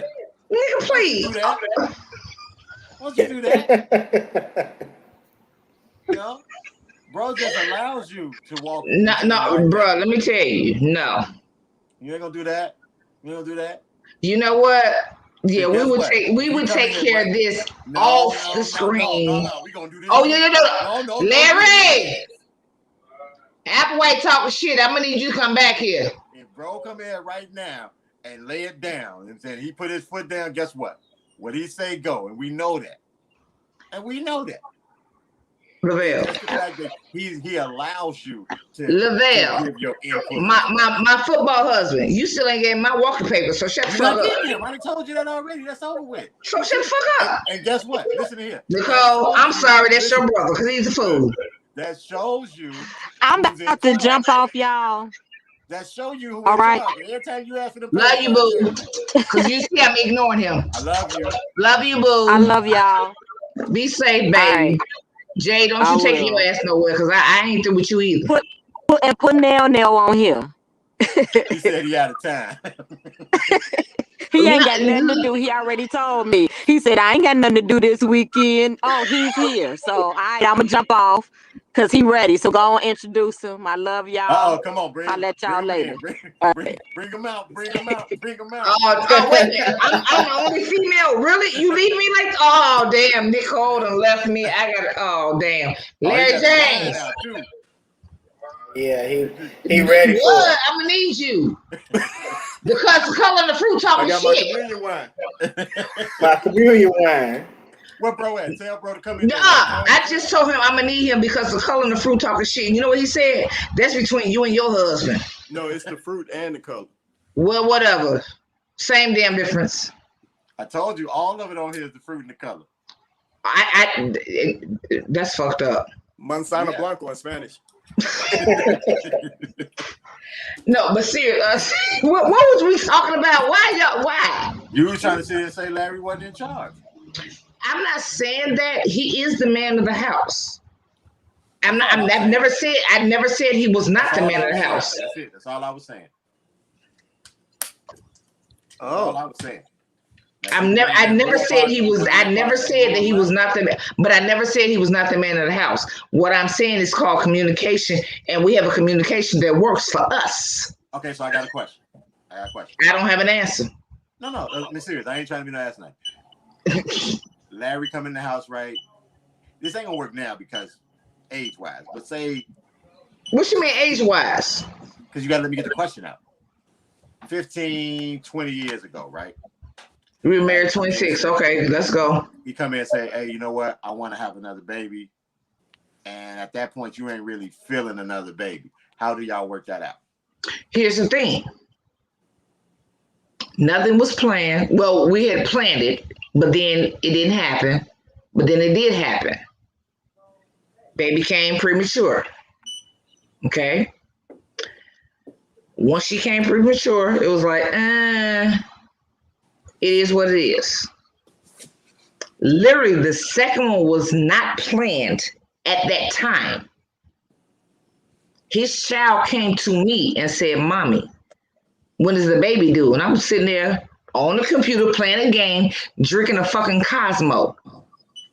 Nigga, please. Why don't you do that? You know? Bro just allows you to walk. No, bro, let me tell you. No. You ain't gonna do that? You ain't gonna do that? You know what? Yeah, we would take care of this off the screen. No, we gonna do this. Oh, yeah. No. Larry! Applewhite talking shit. I'm gonna need you to come back here. If bro come here right now and lay it down and said he put his foot down, guess what? What he say go, and we know that. Lavelle. That's the fact that he allows you to give your input. My football husband. You still ain't getting my walking papers, so shut the fuck up. I already told you that already. That's over with. So shut the fuck up. And guess what? Listen to here. Nicole, I'm sorry, that's your brother, because he's a fool. That shows you. I'm about to jump off, y'all. That show you who all right. Every time you ask for the love you, boo. Because you see I'm ignoring him. I love you. Love you, boo. I love y'all. Be safe, baby. Right. Jay, don't you take your ass nowhere, because I ain't through with you either. Put Nail on here. He said he out of time. He ain't got nothing to do. He already told me. He said, I ain't got nothing to do this weekend. Oh, he's here. So I'm going to jump off because he ready. So go on, introduce him. I love y'all. Oh, come on. I'll let y'all later. Bring him out. Bring him out. Wait. I'm the only female. Really? You leave me like, oh, damn. Nicole done left me. I got it. Oh, damn. Larry James. Yeah, he ready for it. I'm going to need you. Because the color of the fruit talking shit. I got my communion wine. My communion wine. Where bro at? Tell bro to come in. I just told him I'm going to need him because the color of the fruit talking shit. You know what he said? That's between you and your husband. No, it's the fruit and the color. Well, whatever. Same damn difference. I told you, all of it on here is the fruit and the color. That's fucked up. Manzana Blanco in Spanish. No, but serious. What was we talking about? Why? You were trying to sit here and say Larry wasn't in charge. I'm not saying that. He is the man of the house. I've never said he was not the man of the house. That's it. That's all I was saying. Oh, all I was saying. I never said he was. I never said that he was not the man, but I never said he was not the man of the house. What I'm saying is called communication, and we have a communication that works for us. Okay, so I got a question. I don't have an answer. No, I'm serious. I ain't trying to be no ass night. Larry come in the house, right? This ain't gonna work now because age-wise, but say. What you mean age-wise? Because you gotta let me get the question out. 15, 20 years ago, right? We were married 26. Okay, let's go. You come in and say, hey, you know what? I want to have another baby. And at that point, you ain't really feeling another baby. How do y'all work that out? Here's the thing. Nothing was planned. Well, we had planned it, but then it didn't happen. But then it did happen. Baby came premature. Okay? Once she came premature, it was like, it is what it is. Literally, the second one was not planned at that time. His child came to me and said, Mommy, when is the baby due? And I was sitting there on the computer playing a game, drinking a fucking Cosmo.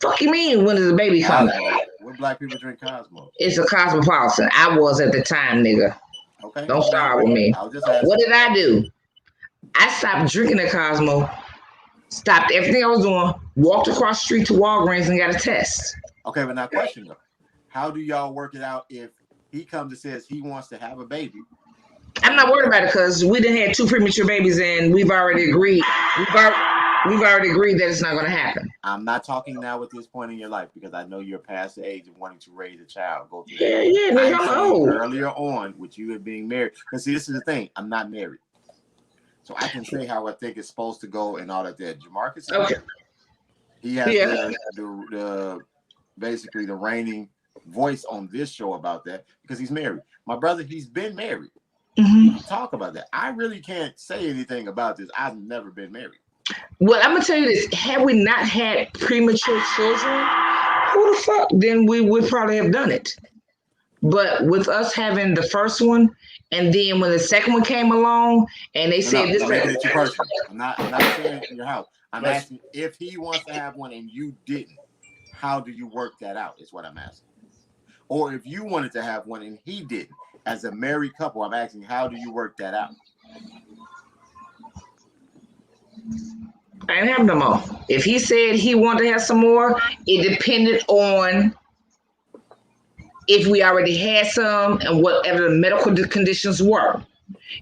Fuck you mean, when is the baby coming? When black people drink Cosmo? It's a Cosmopolitan. I was at the time, nigga. Okay. Don't start with me. What did I do? I stopped drinking the Cosmo, stopped everything I was doing, walked across the street to Walgreens and got a test. Okay, but now question though. How do y'all work it out if he comes and says he wants to have a baby? I'm not worried about it because we done had 2 premature babies and we've already agreed. We've already agreed that it's not going to happen. I'm not talking now at this point in your life because I know you're past the age of wanting to raise a child. Go through earlier on with you and being married. Because see, this is the thing. I'm not married. So I can say how I think it's supposed to go and all that there. Jamarcus, okay. He has the basically the reigning voice on this show about that because he's married. My brother, he's been married. Mm-hmm. Talk about that. I really can't say anything about this. I've never been married. Well, I'm gonna tell you this: had we not had premature children, who the fuck, then we would probably have done it. But with us having the first one, and then when the second one came along, and they said this, making it too personal. I'm not saying in your house. I'm asking if he wants to have one and you didn't. How do you work that out? Is what I'm asking. Or if you wanted to have one and he didn't, as a married couple, I'm asking how do you work that out? I didn't have no more. If he said he wanted to have some more, it depended on if we already had some and whatever the medical conditions were.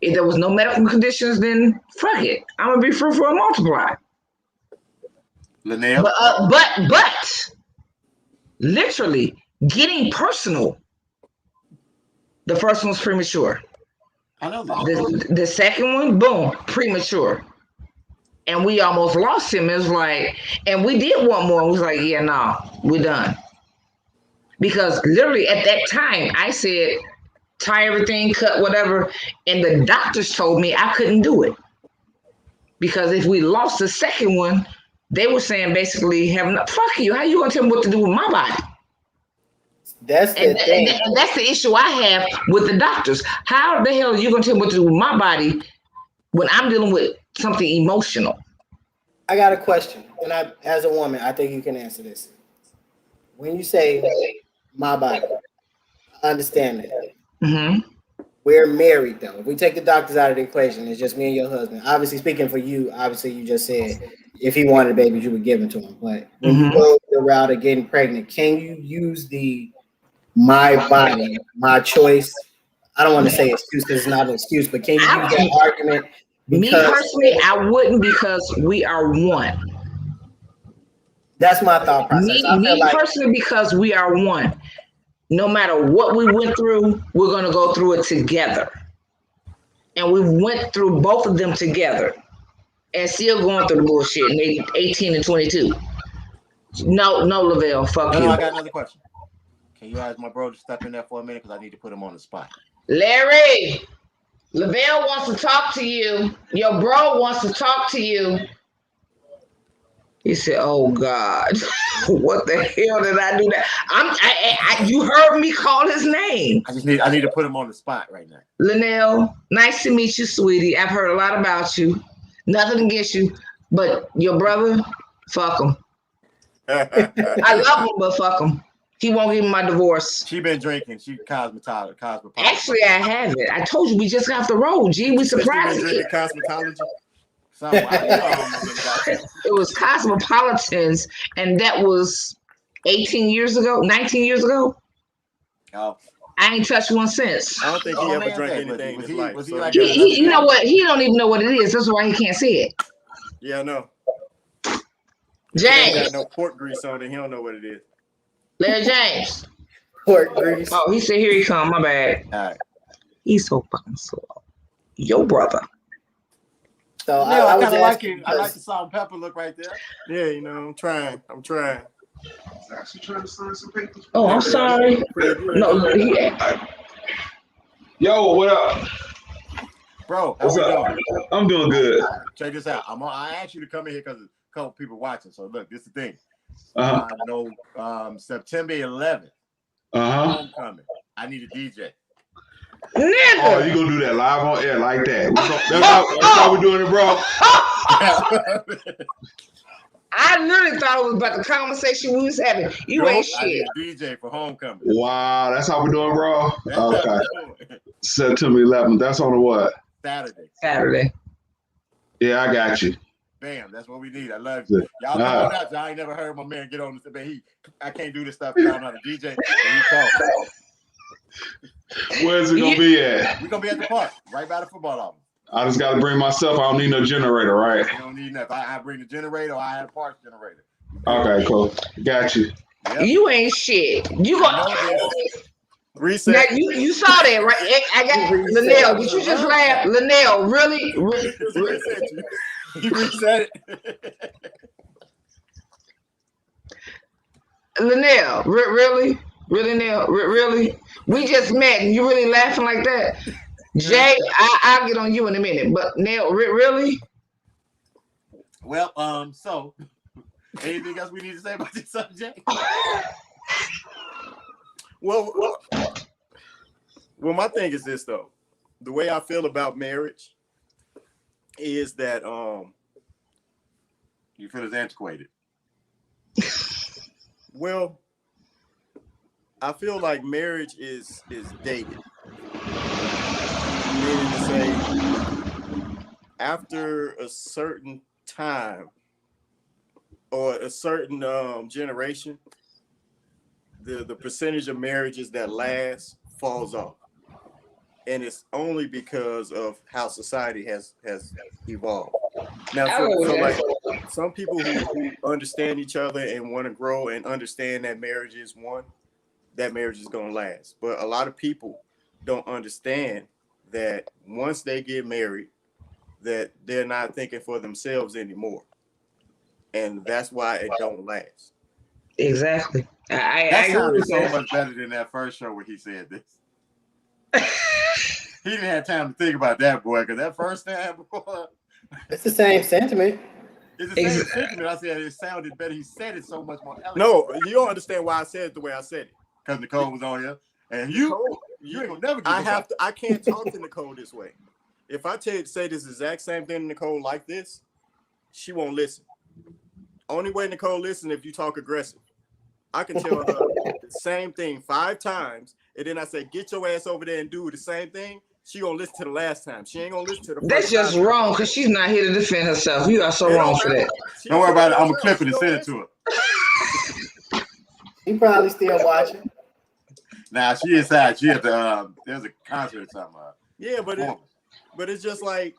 If there was no medical conditions, then fuck it. I'm gonna be fruitful and multiply. Linnell? But literally getting personal. The first one was premature. I know that. The second one, boom, premature. And we almost lost him. It was like, and we did want more. We was like, yeah, no, we're done. Because literally at that time, I said, tie everything, cut whatever. And the doctors told me I couldn't do it. Because if we lost the second one, they were saying basically, fuck you. How you going to tell me what to do with my body? That's the thing. And that's the issue I have with the doctors. How the hell are you going to tell me what to do with my body when I'm dealing with something emotional? I got a question. And as a woman, I think you can answer this. When you say my body, I understand that. Mm-hmm. We're married, though. If we take the doctors out of the equation, it's just me and your husband. Obviously, speaking for you, obviously, you just said if he wanted a baby, you would give it to him. But when you go the route of getting pregnant, can you use the my body, my choice? I don't want to say excuse because it's not an excuse, but can you use that argument? Me personally, I wouldn't because we are one. That's my thought process. Me personally, because we are one. No matter what we went through, we're going to go through it together. And we went through both of them together and still going through the bullshit in 18 and 22. No, Lavelle, fuck you. I got another question. Can you ask my bro to step in there for a minute because I need to put him on the spot? Larry, Lavelle wants to talk to you. Your bro wants to talk to you. He said, "Oh God, what the hell did I do that?" You heard me call his name. I need to put him on the spot right now. Linnell, nice to meet you, sweetie. I've heard a lot about you. Nothing against you, but your brother, fuck him. I love him, but fuck him. He won't give me my divorce. She been drinking. She cosmetology. Actually, I haven't. I told you we just got off the road. Gee, we surprised you. Drinking cosmetology. It was Cosmopolitans, and that was 18 years ago, 19 years ago. Oh. I ain't touched one since. I don't think he ever drank anything in his life. Was he like you know what? He don't even know what it is. That's why he can't say it. Yeah, I know. James. He got no pork grease on it. He don't know what it is. Larry James. Pork grease. Oh, he said, here he come. My bad. All right. He's so fucking slow. Your brother. So I kind of like it. I like the salt and pepper look right there. Yeah, you know, I'm trying. I was actually trying to sign some papers. Oh, I'm sorry. No, Yo, what up? Bro, how we doing? I'm doing good. Check this out. I asked you to come in here because a couple people watching. So look, this is the thing. September 11th. Homecoming. I need a DJ. Nigga. Oh, you gonna do that live on air like that? That's how we doing it, bro. I literally thought it was about the conversation we was having. You ain't shit. I need a DJ for homecoming. Wow, that's how we doing, bro. Okay. September 11th. That's on the what? Saturday. Yeah, I got you. Bam, that's what we need. I love you. Y'all come on out. I ain't never heard my man get on this debate. I can't do this stuff because I don't know how to DJ. Where's it gonna be at? We're gonna be at the park, right by the football office. I just gotta bring myself. I don't need no generator, right? You don't need nothing. I bring the generator or I have a park generator. Okay, cool. Got you. Yep. You ain't shit. You got reset. Now, you saw that, right? I got Linnell. Did you just laugh? Linnell, really? He reset it. Linnell, really? Really, Neil? Really? We just met and you really laughing like that? Jay, I'll get on you in a minute. But Neil, really? Well, so Anything else we need to say about this subject? Well, my thing is this though. The way I feel about marriage is that you feel it's antiquated. Well, I feel like marriage is dated. Meaning to say, after a certain time or a certain generation, the percentage of marriages that last falls off. And it's only because of how society has evolved. Now, so like some people who understand each other and want to grow and understand that marriage is one, that marriage is going to last. But a lot of people don't understand that once they get married, that they're not thinking for themselves anymore. And that's why it don't last. Exactly. That sounded so much better than that first show where he said this. He didn't have time to think about that, boy, because that first time, boy. It's the same sentiment. It's the same sentiment. I said it sounded better. He said it so much more elegant. No, you don't understand why I said it the way I said it. Because Nicole was on here. And you ain't gonna never get I can't talk to Nicole this way. If I say this exact same thing to Nicole like this, she won't listen. Only way Nicole listens if you talk aggressive. I can tell her the same thing 5 times, and then I say, get your ass over there and do the same thing. She gonna listen to the last time. She ain't gonna listen to the first That's just time. wrong, because she's not here to defend herself. You are so wrong for that. Don't worry about it. I'm gonna clip it and send it to her. She probably still watching. Nah, she inside. She at the there's a concert or something. Yeah, but it's just like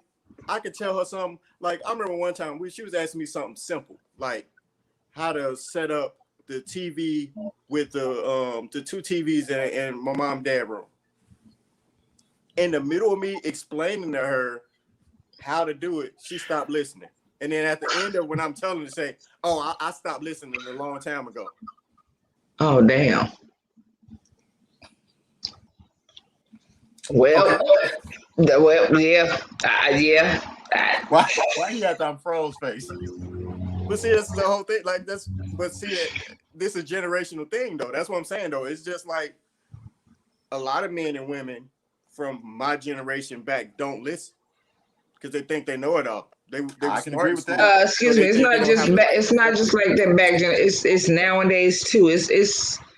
I could tell her something. Like I remember one time she was asking me something simple, like how to set up the TV with the 2 TVs in my mom and dad room. In the middle of me explaining to her how to do it, she stopped listening. And then at the end of when I'm telling her to say, "Oh, I stopped listening a long time ago." Oh, damn. Well, yeah. Why you got that froze face? But see, this is the whole thing. Like this is a generational thing, though. That's what I'm saying, though. It's just like a lot of men and women from my generation back don't listen because they think they know it all. I can agree with that. Excuse me. It's not just like that back then. It's nowadays too.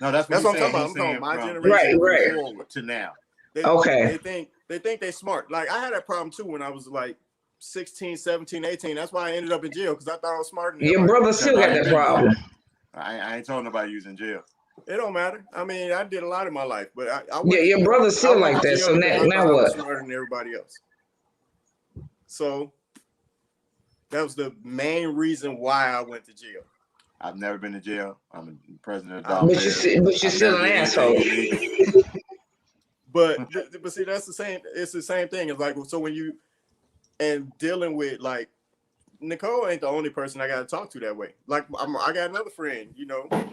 No, that's what I'm talking about. I'm talking about my generation forward to now. Okay. They think they smart. Like I had that problem too when I was like 16, 17, 18. That's why I ended up in jail because I thought I was smarter than your brother still got that problem. I ain't told nobody using jail. It don't matter. I mean, I did a lot in my life, but your brother's still like that. So now what? Smarter than everybody else. So that was the main reason why I went to jail. I've never been to jail. I'm the president But of you're still an asshole. But see, that's the same. It's the same thing. It's like so when you and dealing with like Nicole ain't the only person I got to talk to that way. Like I got another friend,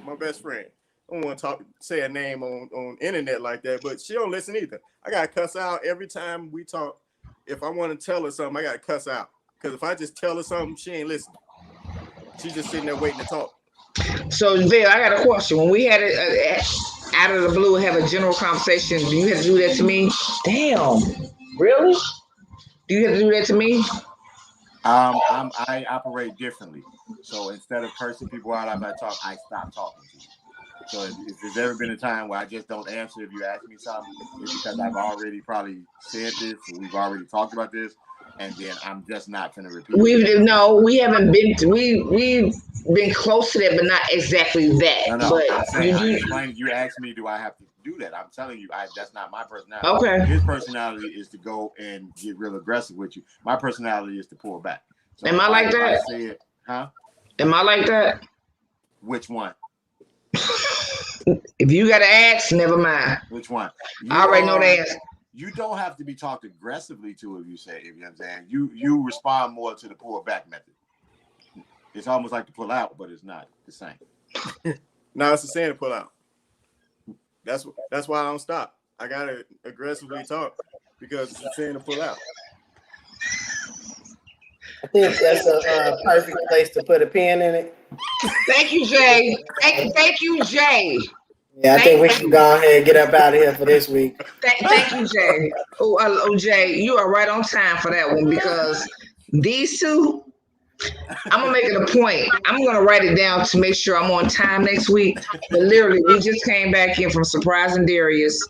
my best friend. I don't want to say a name on internet like that, but she don't listen either. I got to cuss out every time we talk. If I want to tell her something, I got to cuss out. Because if I just tell her something, she ain't listening. She's just sitting there waiting to talk. So, Bill, I got a question. When we had it out of the blue, have a general conversation, do you have to do that to me? Damn. Really? Do you have to do that to me? I operate differently. So instead of cursing people out, I stop talking to you. So if there's ever been a time where I just don't answer if you ask me something, it's because I've already probably said this, or we've already talked about this, and then I'm just not going to repeat it. We haven't been. We've been close to that, but not exactly that. No, but I'm saying I explained. You asked me, do I have to do that? I'm telling you, that's not my personality. Okay. His personality is to go and get real aggressive with you. My personality is to pull back. So am I like that? Am I like that? Which one? If you got to ask, never mind. Which one? I already know the answer. You don't have to be talked aggressively to if you know what I'm saying. You respond more to the pull back method. It's almost like to pull out, but it's not the same. No, it's the same to pull out. That's why I don't stop. I gotta aggressively talk because it's the same to pull out. I think that's a perfect place to put a pin in it. Thank you, Jay. Thank you, Jay. Yeah, I think we can go ahead and get up out of here for this week. Thank you, Jay. Oh, Jay, you are right on time for that one because these two, I'm gonna make it a point. I'm gonna write it down to make sure I'm on time next week. But literally, we just came back in from surprising Darius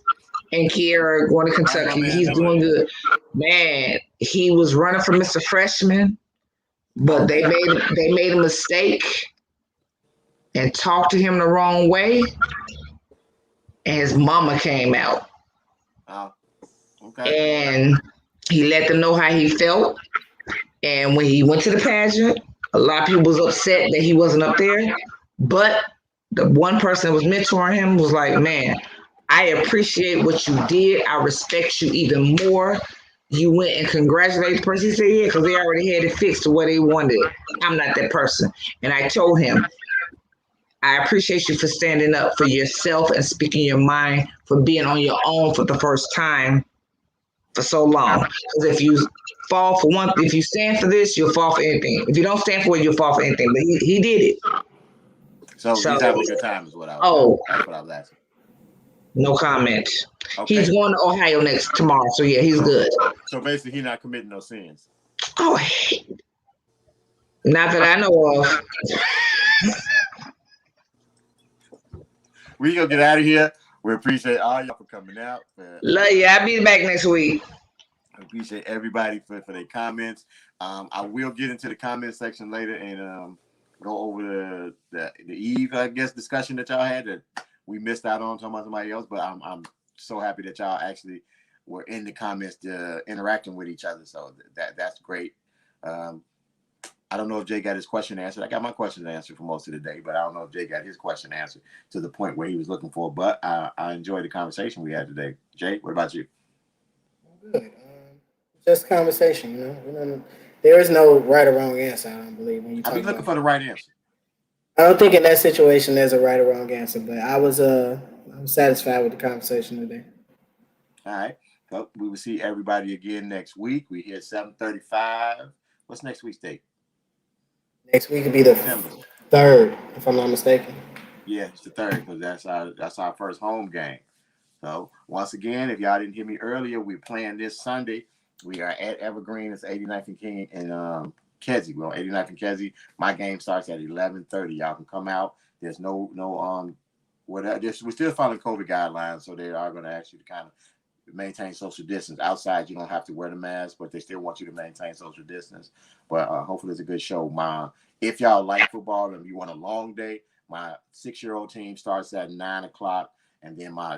and Kiera going to Kentucky. He's doing good. Man, he was running for Mr. Freshman, but they made a mistake and talked to him the wrong way, and his mama came out. Oh, okay. And he let them know how he felt. And when he went to the pageant, a lot of people was upset that he wasn't up there. But the one person that was mentoring him was like, man, I appreciate what you did. I respect you even more. You went and congratulated the person. He said, yeah, because they already had it fixed to what they wanted. I'm not that person. And I told him, I appreciate you for standing up for yourself and speaking your mind, for being on your own for the first time for so long. Because if you fall for one, if you stand for this, you'll fall for anything. If you don't stand for it, you'll fall for anything. But he did it. So he's having a good time, is what I was. That's what I was asking. No comment. Okay. He's going to Ohio tomorrow, so yeah, he's good. So basically, he's not committing no sins. Oh, not that I know of. We gonna get out of here. We appreciate all y'all for coming out. Love you. I'll be back next week. I appreciate everybody for their comments. I will get into the comment section later and go over the Eve, I guess, discussion that y'all had that we missed out on talking about somebody else. But I'm so happy that y'all actually were in the comments interacting with each other. So that's great. I don't know if Jay got his question answered. I got my question answered for most of the day, but I don't know if Jay got his question answered to the point where he was looking for. But I enjoyed the conversation we had today. Jay, what about you? Good. Just conversation, you know. There is no right or wrong answer, I don't believe. When you I've been looking for the right answer. I don't think in that situation there's a right or wrong answer, but I'm satisfied with the conversation today. All right. Well, we will see everybody again next week. We here at 7:35. What's next week's date? Next week will be the 3rd, if I'm not mistaken. Yeah, it's the 3rd because that's our first home game. So once again, if y'all didn't hear me earlier, we're playing this Sunday. We are at Evergreen. It's 89th and King and Kedzie. We're on 89th and Kedzie. My game starts at 11:30. Y'all can come out. There's no whatever. We're still following COVID guidelines, so they are going to ask you to kind of maintain social distance. Outside, you don't have to wear the mask, but they still want you to maintain social distance. But hopefully it's a good show. If y'all like football and you want a long day, my 6-year-old team starts at 9 o'clock, and then my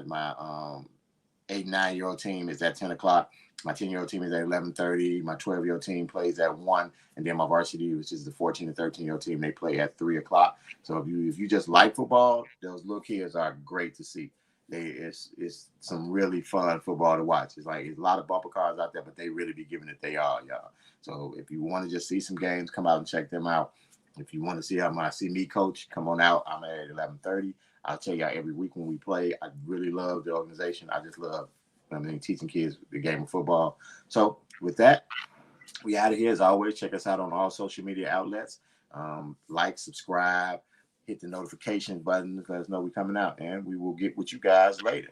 8 and 9-year-old team is at 10 o'clock. My 10-year-old team is at 11:30. My 12-year-old team plays at 1, and then my varsity, which is the 14 and 13-year-old team, they play at 3 o'clock. So if you just like football, those little kids are great to see. It's some really fun football to watch. It's a lot of bumper cars out there, but they really be giving it they all, y'all. So if you want to just see some games, come out and check them out. If you want to see me coach, come on out. I'm at 11:30. I'll tell y'all every week when we play. I really love the organization. I just love teaching kids the game of football. So with that, we out of here. As always, check us out on all social media outlets. Like, subscribe, hit the notification button to let us know we're coming out, and we will get with you guys later.